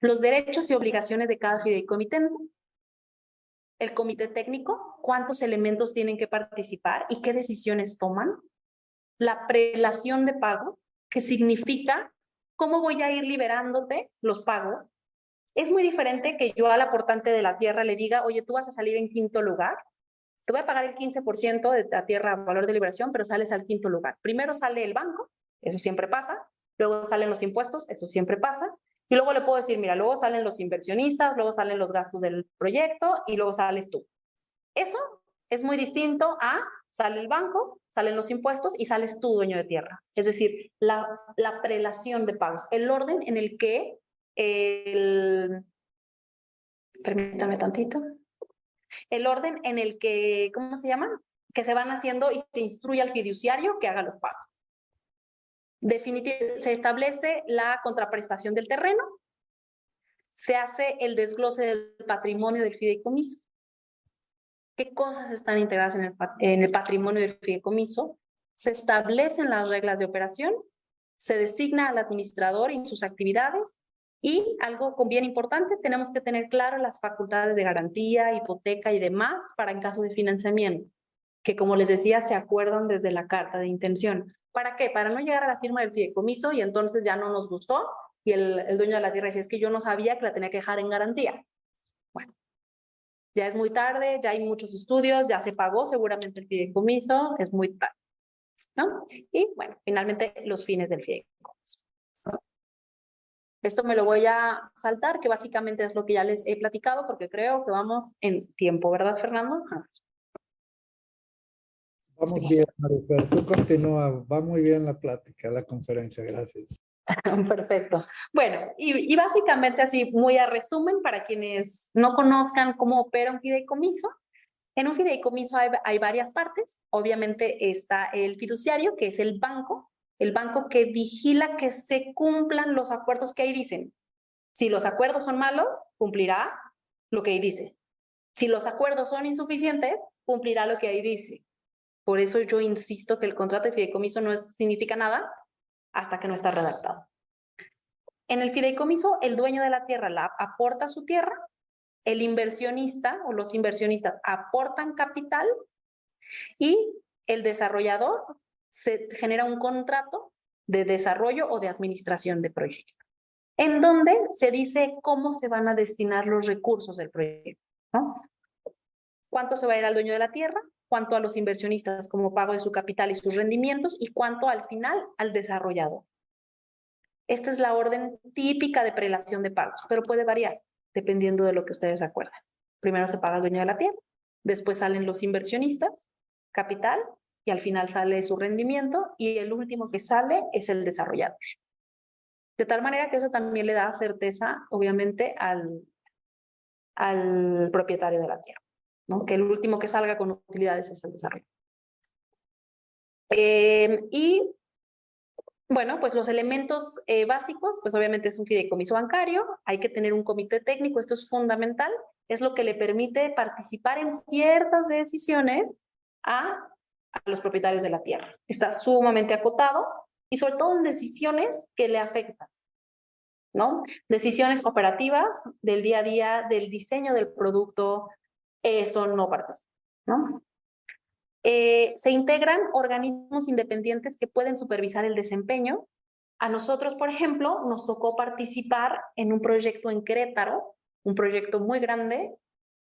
Los derechos y obligaciones de cada fideicomitente, el comité técnico, cuántos elementos tienen que participar y qué decisiones toman, la prelación de pago, que significa cómo voy a ir liberándote los pagos. Es muy diferente que yo al aportante de la tierra le diga, oye, tú vas a salir en quinto lugar, te voy a pagar el 15% de la tierra a valor de liberación, pero sales al quinto lugar. Primero sale el banco, eso siempre pasa, luego salen los impuestos, eso siempre pasa, y luego le puedo decir, mira, luego salen los inversionistas, luego salen los gastos del proyecto y luego sales tú. Eso es muy distinto a sale el banco, salen los impuestos y sales tú, dueño de tierra. Es decir, la prelación de pagos, el orden en el que permítame tantito. El orden en el que, ¿cómo se llama? Que se van haciendo y se instruye al fiduciario que haga los pagos. Definitivamente se establece la contraprestación del terreno, se hace el desglose del patrimonio del fideicomiso. ¿Qué cosas están integradas en el patrimonio del fideicomiso? Se establecen las reglas de operación, se designa al administrador y sus actividades, y algo bien importante, tenemos que tener claro las facultades de garantía, hipoteca y demás para en caso de financiamiento, que como les decía, se acuerdan desde la carta de intención. ¿Para qué? Para no llegar a la firma del fideicomiso y entonces ya no nos gustó y el dueño de la tierra decía, es que yo no sabía que la tenía que dejar en garantía. Bueno, ya es muy tarde, ya hay muchos estudios, ya se pagó seguramente el fideicomiso, es muy tarde, ¿no? Y bueno, finalmente los fines del fideicomiso. Esto me lo voy a saltar, que básicamente es lo que ya les he platicado, porque creo que vamos en tiempo, ¿verdad, Fernando? Vamos Sí. bien, Marifer, tú continúa, va muy bien la plática, la conferencia, gracias. Perfecto. Bueno, y básicamente así, muy a resumen, para quienes no conozcan cómo opera un fideicomiso, en un fideicomiso hay varias partes. Obviamente está el fiduciario, que es el banco que vigila que se cumplan los acuerdos que ahí dicen. Si los acuerdos son malos, cumplirá lo que ahí dice. Si los acuerdos son insuficientes, cumplirá lo que ahí dice. Por eso yo insisto que el contrato de fideicomiso no significa nada hasta que no está redactado. En el fideicomiso, el dueño de la tierra aporta su tierra, el inversionista o los inversionistas aportan capital y el desarrollador se genera un contrato de desarrollo o de administración de proyecto, en donde se dice cómo se van a destinar los recursos del proyecto, ¿no? ¿Cuánto se va a ir al dueño de la tierra? ¿Cuánto a los inversionistas como pago de su capital y sus rendimientos? ¿Y cuánto al final al desarrollador? Esta es la orden típica de prelación de pagos, pero puede variar dependiendo de lo que ustedes acuerdan. Primero se paga al dueño de la tierra, después salen los inversionistas, capital, y al final sale su rendimiento, y el último que sale es el desarrollador. De tal manera que eso también le da certeza, obviamente, al propietario de la tierra, ¿no? Que el último que salga con utilidades es el desarrollo. Y bueno, pues los elementos básicos, pues obviamente es un fideicomiso bancario, hay que tener un comité técnico, esto es fundamental, es lo que le permite participar en ciertas decisiones a los propietarios de la tierra. Está sumamente acotado y sobre todo en decisiones que le afectan, ¿no? Decisiones operativas del día a día, del diseño del producto, eso no participa, ¿no? Se integran organismos independientes que pueden supervisar el desempeño. A nosotros, por ejemplo, nos tocó participar en un proyecto en Querétaro, un proyecto muy grande,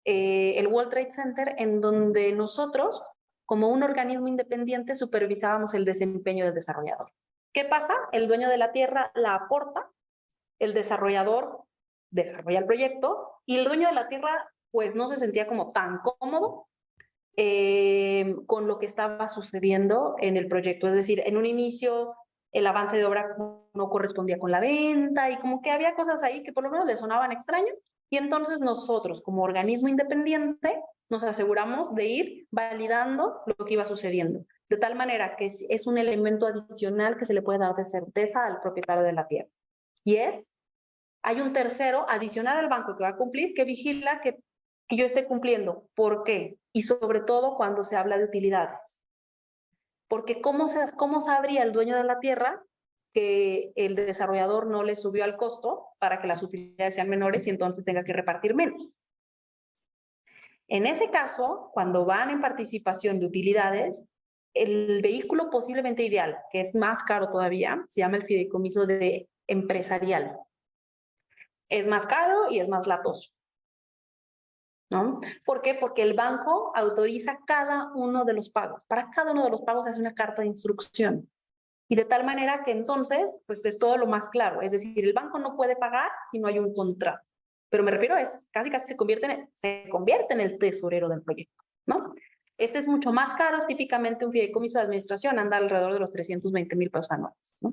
el World Trade Center, en donde nosotros, como un organismo independiente, supervisábamos el desempeño del desarrollador. ¿Qué pasa? El dueño de la tierra la aporta, el desarrollador desarrolla el proyecto y el dueño de la tierra pues no se sentía como tan cómodo con lo que estaba sucediendo en el proyecto. Es decir, en un inicio el avance de obra no correspondía con la venta y como que había cosas ahí que por lo menos le sonaban extrañas. Y entonces nosotros, como organismo independiente, nos aseguramos de ir validando lo que iba sucediendo. De tal manera que es un elemento adicional que se le puede dar de certeza al propietario de la tierra. Y hay un tercero adicional al banco que va a cumplir, que vigila que yo esté cumpliendo. ¿Por qué? Y sobre todo cuando se habla de utilidades. Porque ¿cómo sabría el dueño de la tierra que el desarrollador no le subió al costo para que las utilidades sean menores y entonces tenga que repartir menos? En ese caso, cuando van en participación de utilidades, El vehículo posiblemente ideal, que es más caro todavía, se llama el fideicomiso de empresarial. Es más caro y es más latoso, ¿no? ¿Por qué? Porque el banco autoriza cada uno de los pagos. Para cada uno de los pagos hace una carta de instrucción. Y de tal manera que entonces, pues es todo lo más claro. Es decir, el banco no puede pagar si no hay un contrato. Pero me refiero, es casi se convierte en el tesorero del proyecto, ¿no? Este es mucho más caro. Típicamente un fideicomiso de administración anda alrededor de los 320,000 pesos anuales, ¿no?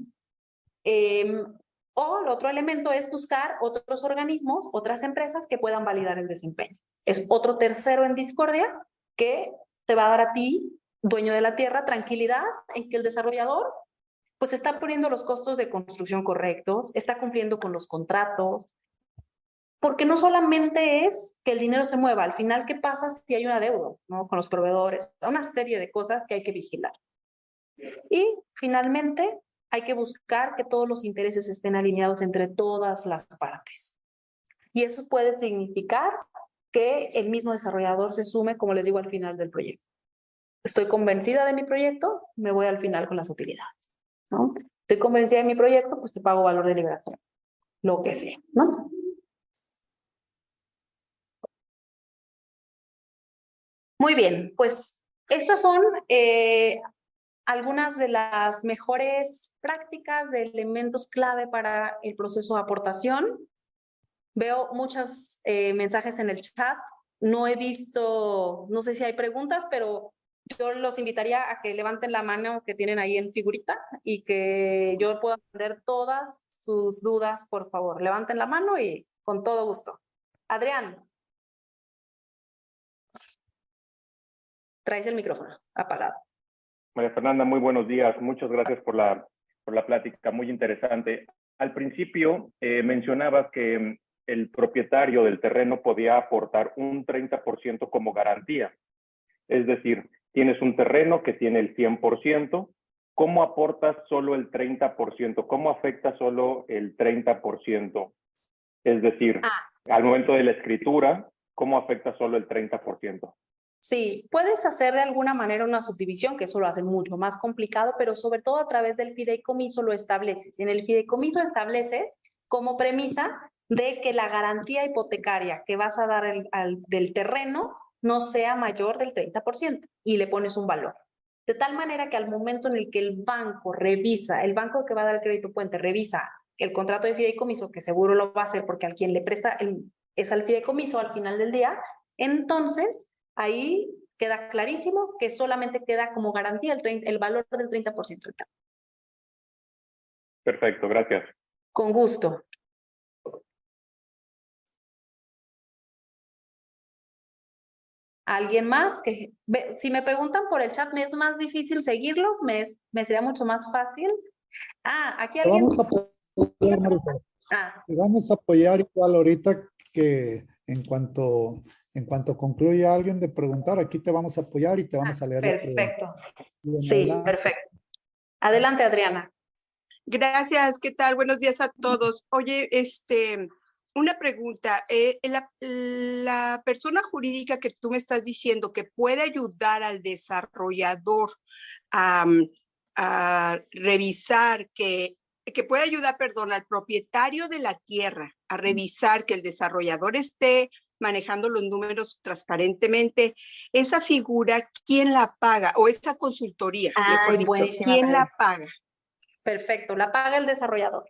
O el otro elemento es buscar otros organismos, otras empresas que puedan validar el desempeño. Es otro tercero en discordia que te va a dar a ti, dueño de la tierra, tranquilidad en que el desarrollador pues está poniendo los costos de construcción correctos, está cumpliendo con los contratos, porque no solamente es que el dinero se mueva, al final, ¿qué pasa si hay una deuda, ¿no? Con los proveedores? Una serie de cosas que hay que vigilar. Y finalmente, hay que buscar que todos los intereses estén alineados entre todas las partes. Y eso puede significar que el mismo desarrollador se sume, como les digo, al final del proyecto. Estoy convencida de mi proyecto, me voy al final con las utilidades, ¿no? Estoy convencida de mi proyecto, pues te pago valor de liberación, lo que sea, ¿no? Muy bien, pues estas son algunas de las mejores prácticas de elementos clave para el proceso de aportación. Veo muchos mensajes en el chat. No he visto, no sé si hay preguntas, pero yo los invitaría a que levanten la mano que tienen ahí en figurita y que yo pueda atender todas sus dudas, por favor. Levanten la mano y con todo gusto. Adrián. Traes el micrófono apagado. María Fernanda, muy buenos días. Muchas gracias por la plática, muy interesante. Al principio mencionabas que el propietario del terreno podía aportar un 30% como garantía. Es decir, tienes un terreno que tiene el 100%, ¿cómo aportas solo el 30%? ¿Cómo afecta solo el 30%? Es decir, al momento de la escritura, ¿cómo afecta solo el 30%? Sí, puedes hacer de alguna manera una subdivisión, que eso lo hace mucho más complicado, pero sobre todo a través del fideicomiso lo estableces. En el fideicomiso estableces como premisa de que la garantía hipotecaria que vas a dar del terreno no sea mayor del 30% y le pones un valor. De tal manera que al momento en el que el banco revisa, el banco que va a dar el crédito puente revisa el contrato de fideicomiso, que seguro lo va a hacer porque al quien le presta es al fideicomiso al final del día, entonces ahí queda clarísimo que solamente queda como garantía el valor del 30%. Perfecto, gracias. Con gusto. ¿Alguien más? Si me preguntan por el chat, me es más difícil seguirlos, me sería mucho más fácil. Aquí alguien... Vamos a apoyar, María. Vamos a apoyar igual ahorita que en cuanto concluya alguien de preguntar, aquí te vamos a apoyar y te vamos a leer la pregunta. Perfecto. Sí, perfecto. Adelante, Adriana. Gracias, ¿qué tal? Buenos días a todos. Oye, una pregunta. La persona jurídica que tú me estás diciendo que puede ayudar al desarrollador a revisar que puede ayudar, perdón, al propietario de la tierra a revisar que el desarrollador esté manejando los números transparentemente, esa figura, ¿quién la paga? O esa consultoría, mejor dicho, ¿quién la paga? Perfecto, la paga el desarrollador.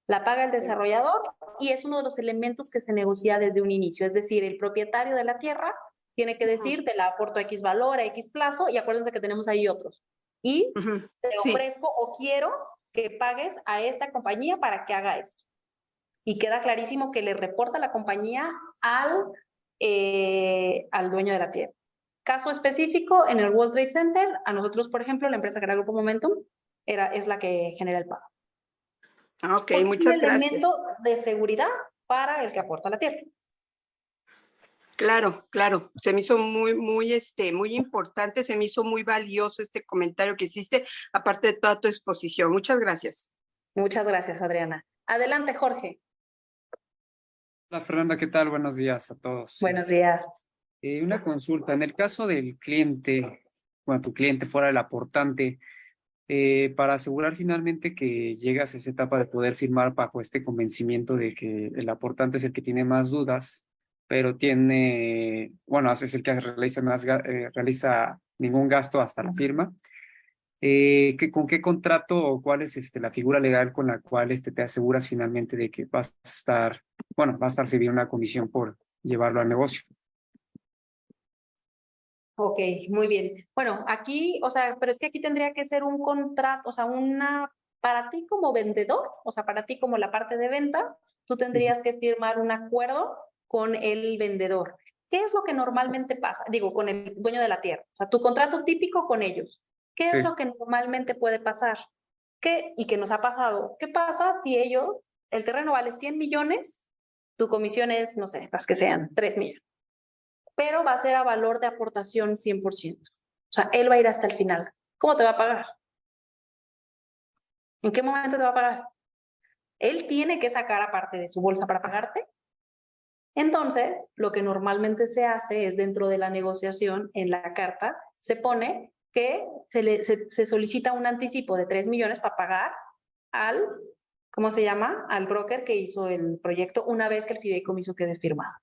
La paga el desarrollador y es uno de los elementos que se negocia desde un inicio. Es decir, el propietario de la tierra tiene que decir, te la aporto a X valor, a X plazo, y acuérdense que tenemos ahí otros. Y te ofrezco o quiero que pagues a esta compañía para que haga esto. Y queda clarísimo que le reporta la compañía al dueño de la tierra. Caso específico, en el World Trade Center, a nosotros, por ejemplo, la empresa que era Grupo Momentum, es la que genera el pago. Ok, muchas gracias. Un elemento de seguridad para el que aporta la tierra. Claro, claro. Se me hizo muy importante, se me hizo muy valioso este comentario que hiciste, aparte de toda tu exposición. Muchas gracias. Muchas gracias, Adriana. Adelante, Jorge. Hola, Fernanda, ¿qué tal? Buenos días a todos. Buenos días. Una consulta. En el caso del cliente tu cliente fuera el aportante, para asegurar finalmente que llegas a esa etapa de poder firmar bajo este convencimiento de que el aportante es el que tiene más dudas, pero tiene, bueno, es el que realiza ningún gasto hasta la firma. ¿Con qué contrato o cuál es la figura legal con la cual te aseguras finalmente de que vas a estar recibiendo una comisión por llevarlo al negocio? Ok, muy bien. Bueno, aquí, o sea, pero es que aquí tendría que ser un contrato, o sea, para ti como vendedor, o sea, para ti como la parte de ventas, tú tendrías que firmar un acuerdo con el vendedor. ¿Qué es lo que normalmente pasa? Digo, con el dueño de la tierra. O sea, tu contrato típico con ellos. ¿Qué es lo que normalmente puede pasar? ¿Y qué nos ha pasado? ¿Qué pasa si el terreno vale 100 millones, tu comisión es, no sé, las que sean, 3 millones? Pero va a ser a valor de aportación 100%. O sea, él va a ir hasta el final. ¿Cómo te va a pagar? ¿En qué momento te va a pagar? Él tiene que sacar aparte de su bolsa para pagarte. Entonces, lo que normalmente se hace es dentro de la negociación, en la carta, se pone que se solicita un anticipo de 3 millones para pagar ¿cómo se llama? Al broker que hizo el proyecto una vez que el fideicomiso quede firmado.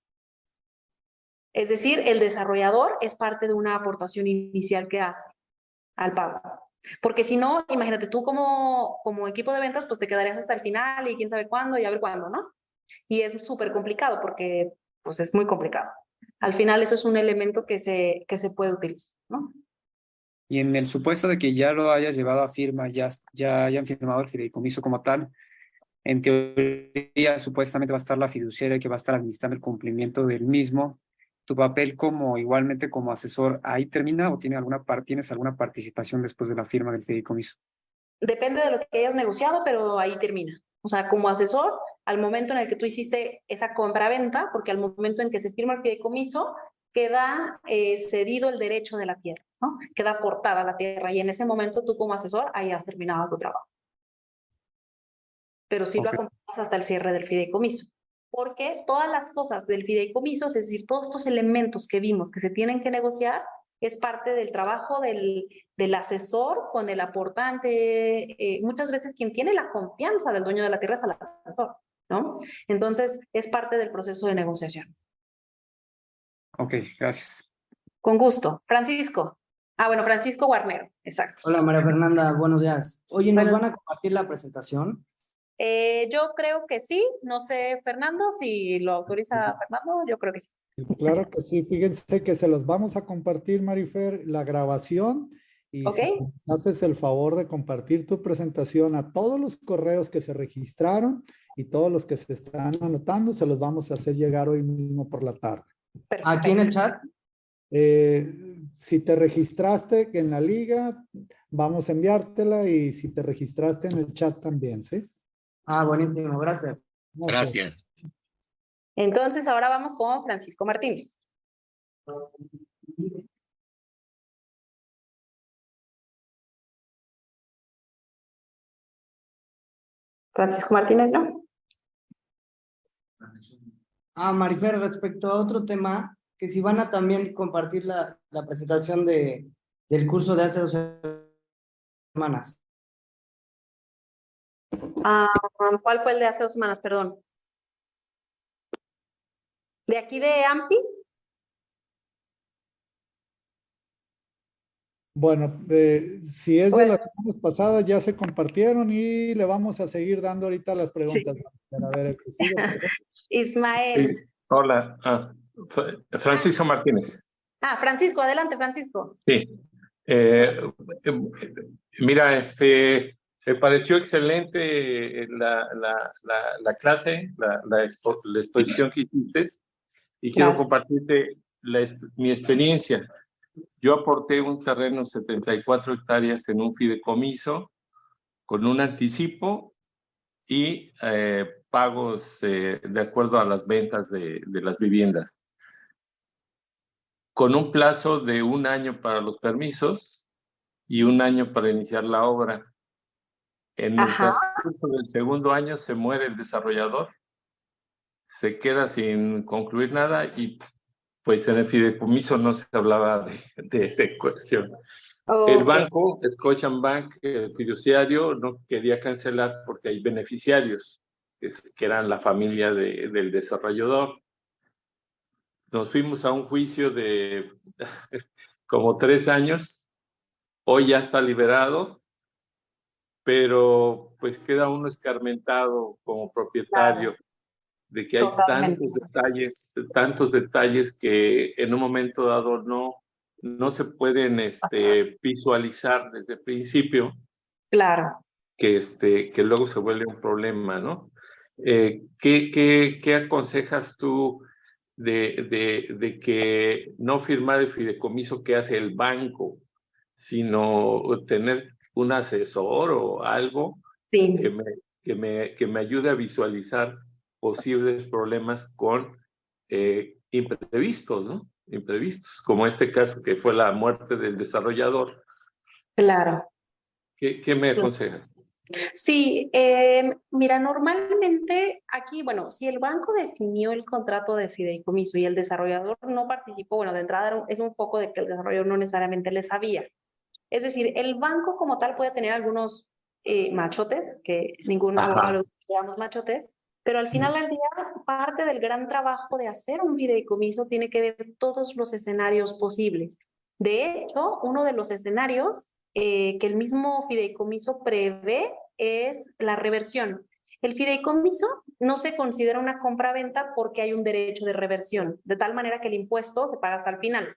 Es decir, el desarrollador es parte de una aportación inicial que hace al pago. Porque si no, imagínate, tú como equipo de ventas, pues te quedarías hasta el final y quién sabe cuándo y a ver cuándo, ¿no? Y es súper complicado porque pues es muy complicado. Al final eso es un elemento que se puede utilizar, ¿no? Y en el supuesto de que ya lo hayas llevado a firma, ya hayan firmado el fideicomiso como tal, en teoría supuestamente va a estar la fiduciaria que va a estar administrando el cumplimiento del mismo. ¿Tu papel igualmente como asesor ahí termina o tienes alguna participación después de la firma del fideicomiso? Depende de lo que hayas negociado, pero ahí termina. O sea, como asesor, al momento en el que tú hiciste esa compra-venta, porque al momento en que se firma el fideicomiso, queda cedido el derecho de la tierra, ¿no? Queda aportada la tierra y en ese momento tú como asesor ahí has terminado tu trabajo. Pero sí lo acompañas hasta el cierre del fideicomiso. Porque todas las cosas del fideicomiso, es decir, todos estos elementos que vimos que se tienen que negociar, es parte del trabajo del asesor con el aportante. Muchas veces quien tiene la confianza del dueño de la tierra es el asesor, ¿no? Entonces, es parte del proceso de negociación. Ok, gracias. Con gusto. Francisco. Bueno, Francisco Guarnero, exacto. Hola María Fernanda, buenos días. Oye, ¿nos van a compartir la presentación? Yo creo que sí, no sé, Fernando, si lo autoriza Fernando, yo creo que sí. Claro que sí, fíjense que se los vamos a compartir, Marifer, la grabación, y Ok. si nos haces el favor de compartir tu presentación a todos los correos que se registraron y todos los que se están anotando, se los vamos a hacer llegar hoy mismo por la tarde. Perfecto. ¿Aquí en el chat? Si te registraste en la liga, vamos a enviártela, y si te registraste en el chat también, ¿sí? Buenísimo, gracias. Gracias. Entonces ahora vamos con Francisco Martínez. Francisco Martínez, ¿no? Marifer, respecto a otro tema, que si van a también compartir la presentación del curso de hace 2 semanas. ¿Cuál fue el de hace 2 semanas? Perdón. ¿De aquí de AMPI? Bueno, si es de las semanas pasadas, ya se compartieron y le vamos a seguir dando ahorita las preguntas. Sí. A ver, el que sigue. Ismael. Sí. Hola, Francisco Martínez. Francisco, adelante, Francisco. Sí. Mira, me pareció excelente la clase, la exposición que hiciste, y quiero compartirte mi experiencia. Yo aporté un terreno 74 hectáreas en un fideicomiso con un anticipo y pagos de acuerdo a las ventas de las viviendas, con un plazo de 1 año para los permisos y 1 año para iniciar la obra. En el transcurso del 2.º año se muere el desarrollador, se queda sin concluir nada, y pues en el fideicomiso no se hablaba de esa cuestión. El banco, Scotiabank, el fiduciario, no quería cancelar porque hay beneficiarios que eran la familia del desarrollador. Nos fuimos a un juicio de como 3 años. Hoy ya está liberado, pero pues queda uno escarmentado como propietario de que hay tantos detalles que en un momento dado no se pueden visualizar desde el principio. Claro. Que luego se vuelve un problema, ¿no? ¿Qué aconsejas tú de que no firmar el fideicomiso que hace el banco, sino tener un asesor o algo que me ayude a visualizar posibles problemas con imprevistos, ¿no? Imprevistos, como este caso que fue la muerte del desarrollador? Claro. ¿Qué me aconsejas? Sí, mira, normalmente aquí, bueno, si el banco definió el contrato de fideicomiso y el desarrollador no participó, bueno, de entrada es un foco de que el desarrollador no necesariamente le sabía. Es decir, el banco como tal puede tener algunos machotes, que ningún abogado los llamamos machotes, pero al final del día, parte del gran trabajo de hacer un fideicomiso tiene que ver todos los escenarios posibles. De hecho, uno de los escenarios que el mismo fideicomiso prevé es la reversión. El fideicomiso no se considera una compra-venta porque hay un derecho de reversión, de tal manera que el impuesto se paga hasta el final,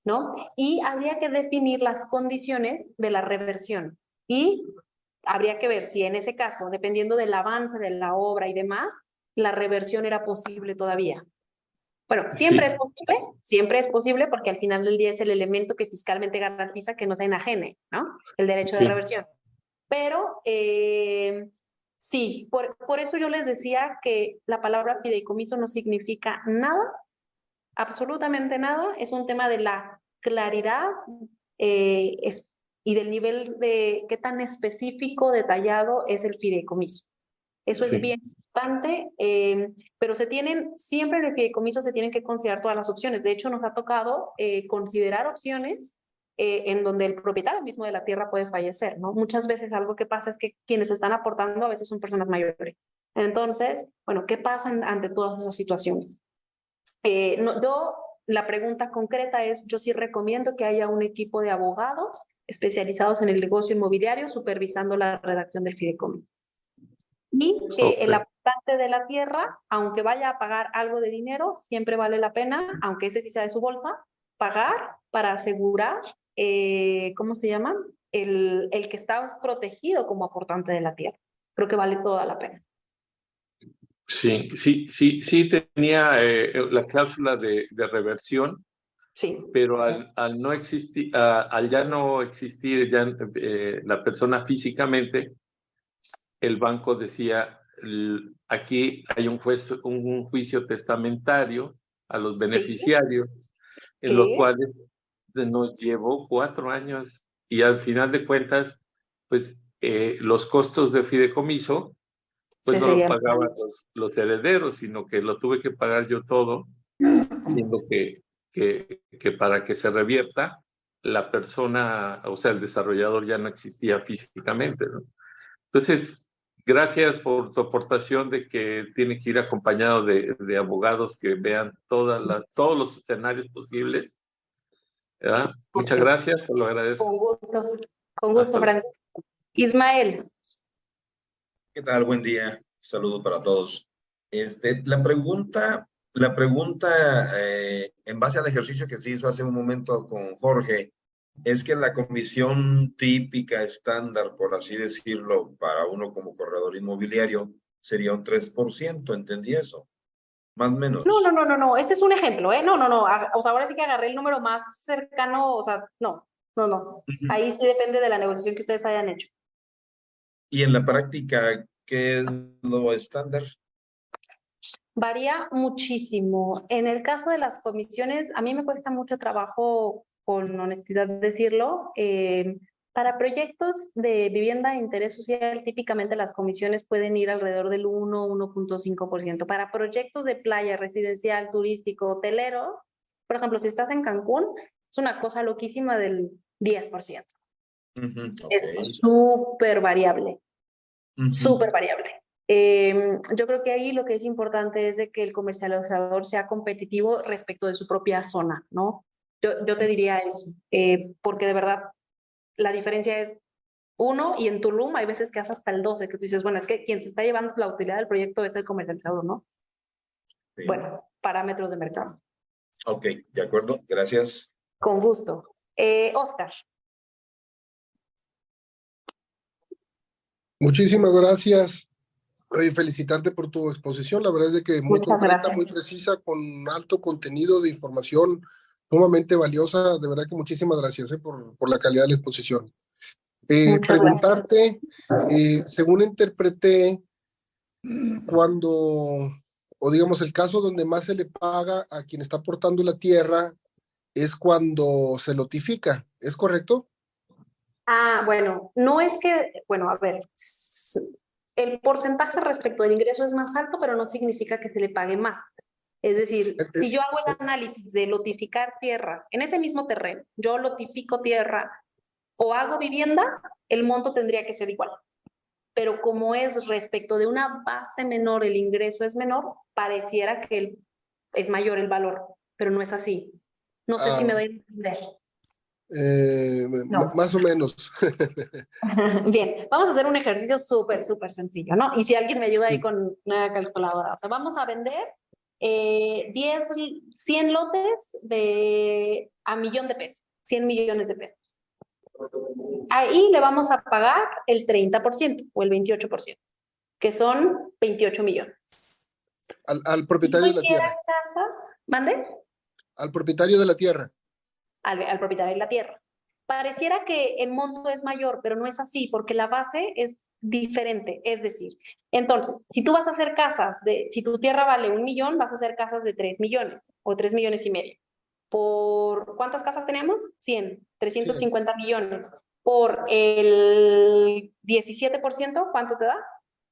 ¿no? Y habría que definir las condiciones de la reversión. Y habría que ver si en ese caso, dependiendo del avance de la obra y demás, la reversión era posible todavía. Bueno, siempre es posible porque al final del día es el elemento que fiscalmente garantiza que no se enajene, ¿no? El derecho de reversión. Pero sí, por eso yo les decía que la palabra fideicomiso no significa nada, absolutamente nada, es un tema de la claridad y del nivel de qué tan específico, detallado es el fideicomiso. Eso es bien importante, pero siempre en el fideicomiso se tienen que considerar todas las opciones. De hecho, nos ha tocado considerar opciones en donde el propietario mismo de la tierra puede fallecer, ¿no? Muchas veces algo que pasa es que quienes están aportando a veces son personas mayores. Entonces, bueno, ¿qué pasa ante todas esas situaciones? La pregunta concreta es, yo sí recomiendo que haya un equipo de abogados especializados en el negocio inmobiliario supervisando la redacción del fideicomiso. Y que el aportante de la tierra, aunque vaya a pagar algo de dinero, siempre vale la pena, aunque ese sí sea de su bolsa, pagar para asegurar, ¿cómo se llama? El que está protegido como aportante de la tierra. Creo que vale toda la pena. Sí tenía la cláusula de reversión, pero al no existir, al ya no existir la persona físicamente, el banco decía, aquí hay un juicio testamentario a los beneficiarios, en los cuales nos llevó 4 años y al final de cuentas, pues los costos de fideicomiso, pues no lo pagaban los herederos, sino que lo tuve que pagar yo todo, siendo que para que se revierta, la persona, o sea, el desarrollador ya no existía físicamente, ¿no? Entonces, gracias por tu aportación de que tiene que ir acompañado de abogados que vean todos los escenarios posibles, ¿verdad? Muchas gracias, te lo agradezco. Con gusto, Francisco. Ismael. ¿Qué tal? Buen día. Saludos para todos. La pregunta en base al ejercicio que se hizo hace un momento con Jorge, es que la comisión típica, estándar, por así decirlo, para uno como corredor inmobiliario, sería un 3%, ¿entendí eso? Más o menos. No, ese es un ejemplo, ¿eh? No, o sea, ahora sí que agarré el número más cercano, o sea, no. Ahí sí depende de la negociación que ustedes hayan hecho. Y en la práctica, ¿qué es lo estándar? Varía muchísimo. En el caso de las comisiones, a mí me cuesta mucho trabajo, con honestidad decirlo. Para proyectos de vivienda de interés social, típicamente las comisiones pueden ir alrededor del 1.5%. Para proyectos de playa, residencial, turístico, hotelero, por ejemplo, si estás en Cancún, es una cosa loquísima del 10%. Ok. Es súper variable, súper variable. Yo creo que ahí lo que es importante es de que el comercializador sea competitivo respecto de su propia zona, ¿no? Yo te diría eso, porque de verdad la diferencia es 1 y en Tulum hay veces que hace hasta el 12, que tú dices, bueno, es que quien se está llevando la utilidad del proyecto es el comercializador, ¿no? Sí. Bueno, parámetros de mercado. Ok, de acuerdo, gracias. Con gusto. Oscar. Muchísimas gracias. Felicitarte por tu exposición. La verdad es de que muy Muchas concreta, gracias. muy precisa, con alto contenido de información sumamente valiosa. De verdad que muchísimas gracias por la calidad de la exposición. Muchas Preguntarte, según interpreté, cuando, o digamos, el caso donde más se le paga a quien está aportando la tierra es cuando se notifica, ¿es correcto? Bueno, no es que, bueno, a ver, el porcentaje respecto del ingreso es más alto, pero no significa que se le pague más. Es decir, si yo hago el análisis de lotificar tierra en ese mismo terreno, yo lotifico tierra o hago vivienda, el monto tendría que ser igual. Pero como es respecto de una base menor, el ingreso es menor, pareciera que es mayor el valor, pero no es así. No sé si me doy a entender. No. Más o menos. Bien, vamos a hacer un ejercicio súper sencillo, ¿no? Y si alguien me ayuda ahí con una calculadora, o sea, vamos a vender 100 lotes a $1,000,000, 100 millones de pesos. Ahí le vamos a pagar el 30% o el 28%, que son 28 millones. Al propietario de la tierra. Casas, ¿mande? Al propietario de la tierra. Al propietario de la tierra. Pareciera que el monto es mayor, pero no es así, porque la base es diferente. Es decir, entonces, si tú vas a hacer si tu tierra vale 1,000,000, vas a hacer casas de 3 millones o 3,500,000. ¿Por cuántas casas tenemos? 100, 350 millones. Por el 17%, ¿cuánto te da?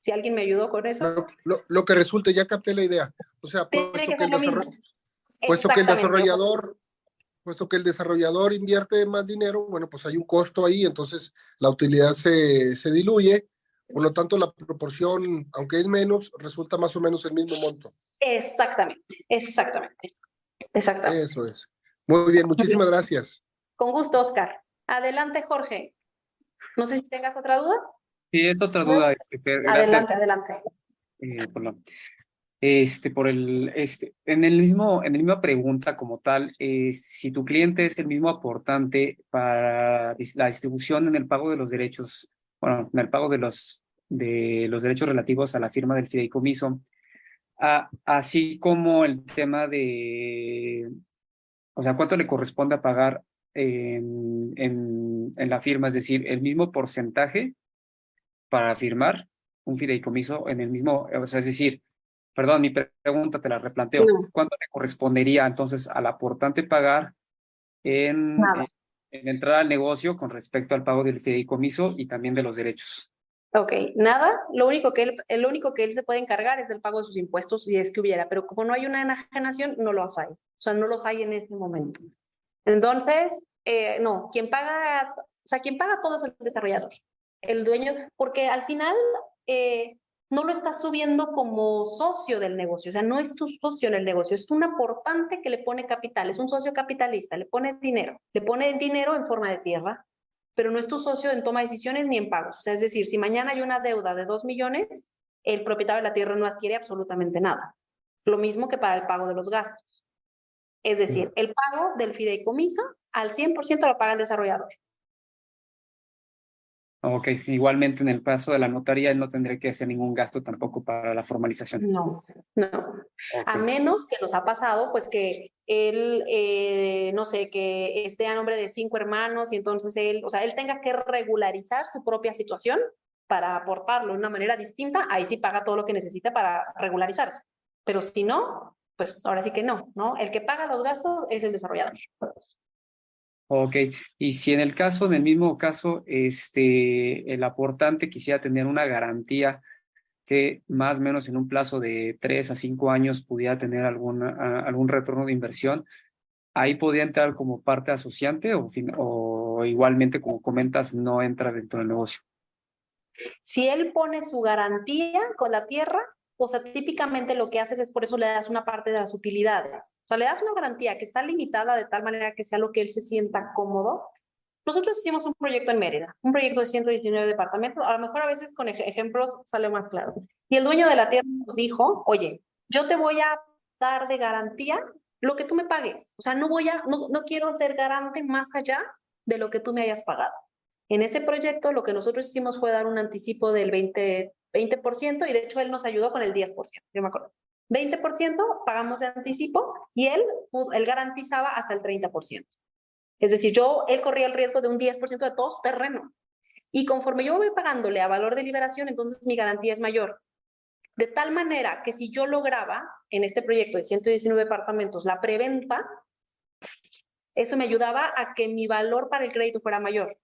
Si alguien me ayudó con eso. Lo que resulte, ya capté la idea. O sea, puesto que el desarrollador invierte más dinero, bueno, pues hay un costo ahí, entonces la utilidad se diluye, por lo tanto la proporción, aunque es menos, resulta más o menos el mismo monto. Exactamente. Eso es. Muy bien, muchísimas gracias. Con gusto, Oscar. Adelante, Jorge. No sé si tengas otra duda. Sí, es otra duda, Fer. Gracias. Adelante. En la misma pregunta como tal, si tu cliente es el mismo aportante para la distribución en el pago de los derechos, bueno, en el pago de los derechos relativos a la firma del fideicomiso, así como el tema de, o sea, cuánto le corresponde a pagar en la firma, es decir, el mismo porcentaje para firmar un fideicomiso en el mismo, o sea, es decir, perdón, mi pregunta te la replanteo. No. ¿Cuánto le correspondería entonces al aportante pagar en entrar al negocio con respecto al pago del fideicomiso y también de los derechos? Ok, nada. Lo único que él se puede encargar es del pago de sus impuestos si es que hubiera, pero como no hay una enajenación, no los hay. O sea, no los hay en este momento. Entonces, no, quien paga todo es el desarrollador, el dueño, porque al final no lo estás subiendo como socio del negocio, o sea, no es tu socio en el negocio, es un aportante que le pone capital, es un socio capitalista, le pone dinero en forma de tierra, pero no es tu socio en toma de decisiones ni en pagos. O sea, es decir, si mañana hay una deuda de 2 millones, el propietario de la tierra no adquiere absolutamente nada. Lo mismo que para el pago de los gastos. Es decir, el pago del fideicomiso al 100% lo paga el desarrollador. Ok, igualmente en el caso de la notaría, él no tendría que hacer ningún gasto tampoco para la formalización. No. Okay. A menos que nos ha pasado, pues que él, no sé, que esté a nombre de 5 hermanos y entonces él tenga que regularizar su propia situación para aportarlo de una manera distinta, ahí sí paga todo lo que necesita para regularizarse. Pero si no, pues ahora sí que no, ¿no? El que paga los gastos es el desarrollador. Ok, y si en el mismo caso, el aportante quisiera tener una garantía que más o menos en un plazo de 3 a 5 años pudiera tener algún retorno de inversión, ¿ahí podría entrar como parte asociante o pero igualmente, como comentas, no entra dentro del negocio. Si él pone su garantía con la tierra, o sea, típicamente lo que haces es por eso le das una parte de las utilidades. O sea, le das una garantía que está limitada de tal manera que sea lo que él se sienta cómodo. Nosotros hicimos un proyecto en Mérida, un proyecto de 119 departamentos. A lo mejor a veces con ejemplos sale más claro. Y el dueño de la tierra nos dijo, oye, yo te voy a dar de garantía lo que tú me pagues. O sea, no quiero ser garante más allá de lo que tú me hayas pagado. En ese proyecto lo que nosotros hicimos fue dar un anticipo del 20% y de hecho él nos ayudó con el 10%, yo me acuerdo. 20% pagamos de anticipo y él garantizaba hasta el 30%. Es decir, él corría el riesgo de un 10% de todo su terreno. Y conforme yo voy pagándole a valor de liberación, entonces mi garantía es mayor. De tal manera que si yo lograba en este proyecto de 119 departamentos la preventa, eso me ayudaba a que mi valor para el crédito fuera mayor.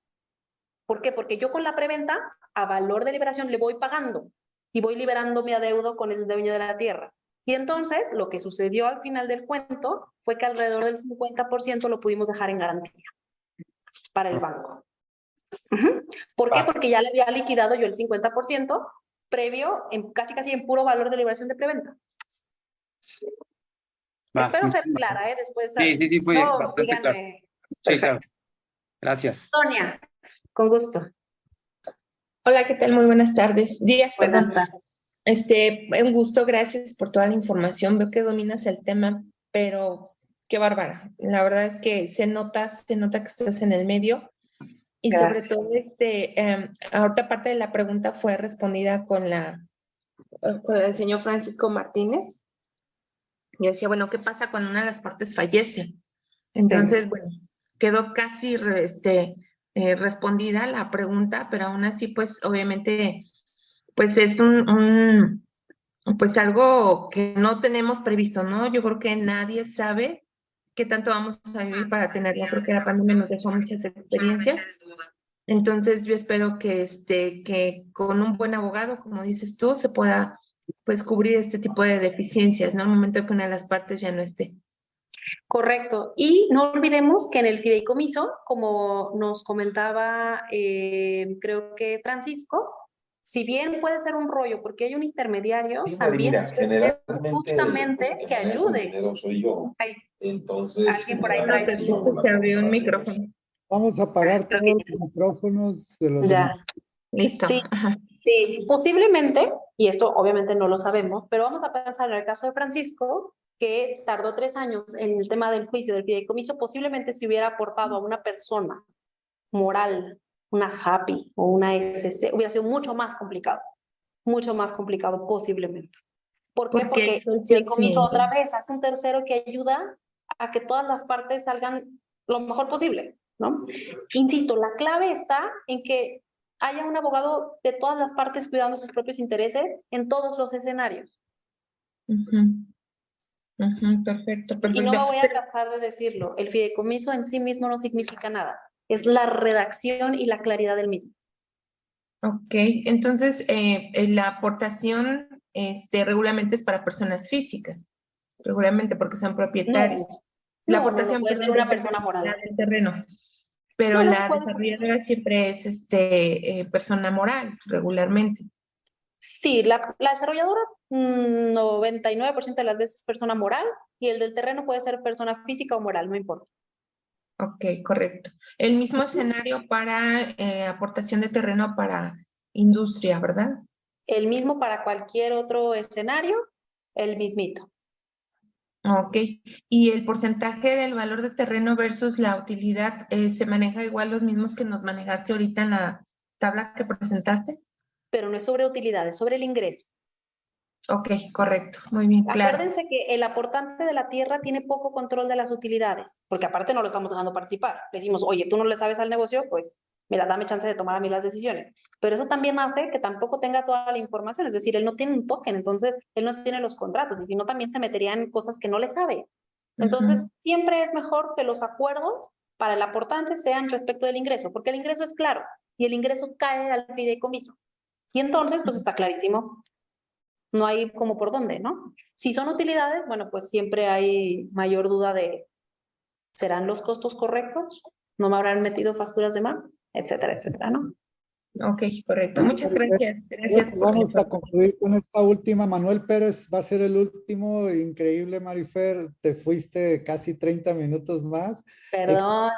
¿Por qué? Porque yo con la preventa, a valor de liberación, le voy pagando y voy liberando mi adeudo con el dueño de la tierra. Y entonces, lo que sucedió al final del cuento fue que alrededor del 50% lo pudimos dejar en garantía para el banco. ¿Por qué? Porque ya le había liquidado yo el 50% previo, casi en puro valor de liberación de preventa. Espero ser clara, ¿eh? Después. Sí, fue bastante claro. Sí, claro. Gracias. Sonia, con gusto. Hola, ¿qué tal? Muy buenas tardes. Días, perdón. Un gusto, gracias por toda la información. Veo que dominas el tema, pero qué bárbara. La verdad es que se nota que estás en el medio. Y gracias. Sobre todo, ahorita parte de la pregunta fue respondida con el señor Francisco Martínez. Yo decía, bueno, ¿qué pasa cuando una de las partes fallece? Entonces, bueno, quedó casi respondida la pregunta, pero aún así, pues, obviamente, pues es pues algo que no tenemos previsto, ¿no? Yo creo que nadie sabe qué tanto vamos a vivir para tenerlo. Creo que la pandemia nos dejó muchas experiencias. Entonces, yo espero que con un buen abogado, como dices tú, se pueda, pues, cubrir este tipo de deficiencias, ¿no? Al momento que una de las partes ya no esté. Correcto. Y no olvidemos que en el fideicomiso, como nos comentaba, creo que Francisco, si bien puede ser un rollo porque hay un intermediario, también puede ser justamente que ayude. Soy yo. Entonces, alguien por ahí trae se abrió un micrófono. Vamos a apagar todos los micrófonos de los demás. Listo. Sí, sí, posiblemente, y esto obviamente no lo sabemos, pero vamos a pensar en el caso de Francisco, que tardó 3 años en el tema del juicio del fideicomiso, posiblemente si hubiera aportado a una persona moral, una SAPI o una SC, hubiera sido mucho más complicado posiblemente. ¿Por qué? Porque el fideicomiso otra vez hace un tercero que ayuda a que todas las partes salgan lo mejor posible, ¿no? Insisto, la clave está en que haya un abogado de todas las partes cuidando sus propios intereses en todos los escenarios. Perfecto. Y no me voy a cansar de decirlo, el fideicomiso en sí mismo no significa nada, es la redacción y la claridad del mismo. Ok, entonces la aportación regularmente es para personas físicas, regularmente porque son propietarios. La aportación puede ser una persona moral del terreno, pero la desarrolladora siempre es persona moral, regularmente. Sí, la desarrolladora 99% de las veces es persona moral y el del terreno puede ser persona física o moral, no importa. Ok, correcto. El mismo escenario para aportación de terreno para industria, ¿verdad? El mismo para cualquier otro escenario, el mismito. Ok, ¿y el porcentaje del valor de terreno versus la utilidad se maneja igual los mismos que nos manejaste ahorita en la tabla que presentaste? Pero no es sobre utilidad, es sobre el ingreso. Ok, correcto, muy bien, claro. Acuérdense que el aportante de la tierra tiene poco control de las utilidades, porque aparte no lo estamos dejando participar. Le decimos, oye, tú no le sabes al negocio, pues mira, dame chance de tomar a mí las decisiones. Pero eso también hace que tampoco tenga toda la información, es decir, él no tiene un token, entonces él no tiene los contratos, y si no también se metería en cosas que no le sabe. Entonces, siempre es mejor que los acuerdos para el aportante sean respecto del ingreso, porque el ingreso es claro, y el ingreso cae al fideicomiso. Y entonces, pues está clarísimo. No hay como por dónde, ¿no? Si son utilidades, bueno, pues siempre hay mayor duda de, ¿serán los costos correctos? no me habrán metido facturas de más, etcétera, etcétera, ¿no? Ok, correcto. Muchas gracias. Gracias. Vamos a concluir con esta última. Manuel Pérez va a ser el último. Increíble, Marifer. Te fuiste casi 30 minutos más. Perdón.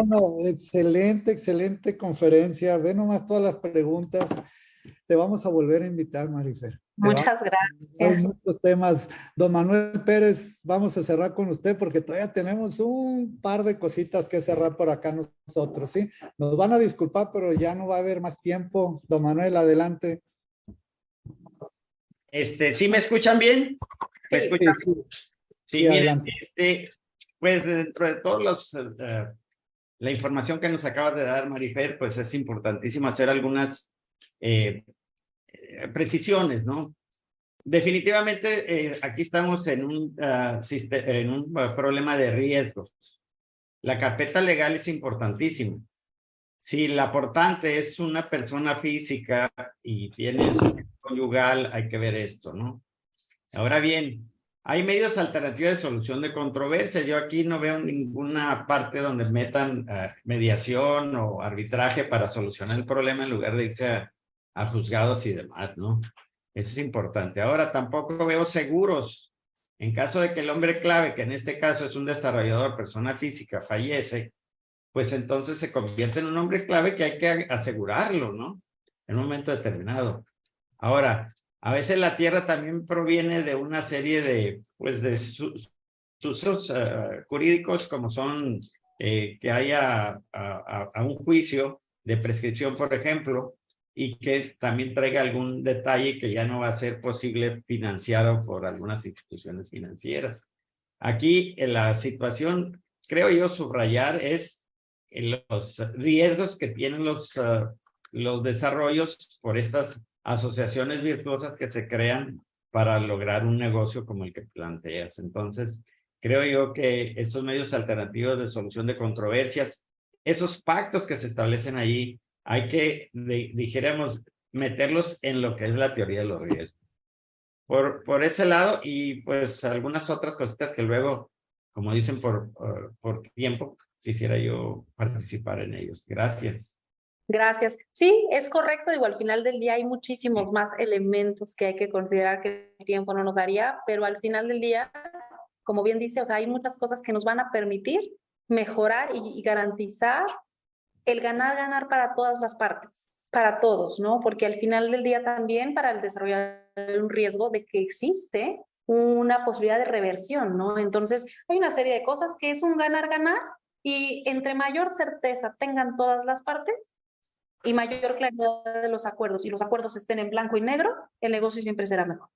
No. Excelente, excelente conferencia. Ve nomás todas las preguntas. Te vamos a volver a invitar, Marifer. Muchas gracias. Hay muchos temas. Don Manuel Pérez, vamos a cerrar con usted porque todavía tenemos un par de cositas que cerrar por acá nosotros, ¿sí? Nos van a disculpar, pero ya no va a haber más tiempo. Don Manuel, adelante. ¿Sí me escuchan bien? ¿Me escuchan? Sí, miren, pues dentro de todos la información que nos acabas de dar, Marifer, pues es importantísimo hacer algunas precisiones, ¿no? Definitivamente aquí estamos en un problema de riesgos. La carpeta legal es importantísima. Si el aportante es una persona física y tiene su conyugal, hay que ver esto, ¿no? Ahora bien, hay medios alternativos de solución de controversia. Yo aquí no veo ninguna parte donde metan mediación o arbitraje para solucionar el problema en lugar de irse a juzgados y demás, ¿no? Eso es importante. Ahora, tampoco veo seguros. En caso de que el hombre clave, que en este caso es un desarrollador, persona física, fallece, pues entonces se convierte en un hombre clave que hay que asegurarlo, ¿no? En un momento determinado. Ahora, a veces la tierra también proviene de una serie de, pues, de sucesos jurídicos, como son que haya a un juicio de prescripción, por ejemplo, y que también traiga algún detalle que ya no va a ser posible financiado por algunas instituciones financieras. Aquí la situación, creo yo, subrayar es los riesgos que tienen los desarrollos por estas asociaciones virtuosas que se crean para lograr un negocio como el que planteas. Entonces, creo yo que estos medios alternativos de solución de controversias, esos pactos que se establecen allí, hay que, dijéramos, meterlos en lo que es la teoría de los riesgos. Por ese lado, y pues algunas otras cositas que luego, como dicen, por tiempo, quisiera yo participar en ellos. Gracias. Gracias. Sí, es correcto. Digo, al final del día hay muchísimos más elementos que hay que considerar que el tiempo no nos daría, pero al final del día, como bien dice, o sea, hay muchas cosas que nos van a permitir mejorar y garantizar el ganar para todas las partes, para todos, ¿no? Porque al final del día también para el desarrollador hay un riesgo de que existe una posibilidad de reversión, ¿no? Entonces, hay una serie de cosas que es un ganar y entre mayor certeza tengan todas las partes y mayor claridad de los acuerdos y los acuerdos estén en blanco y negro, el negocio siempre será mejor.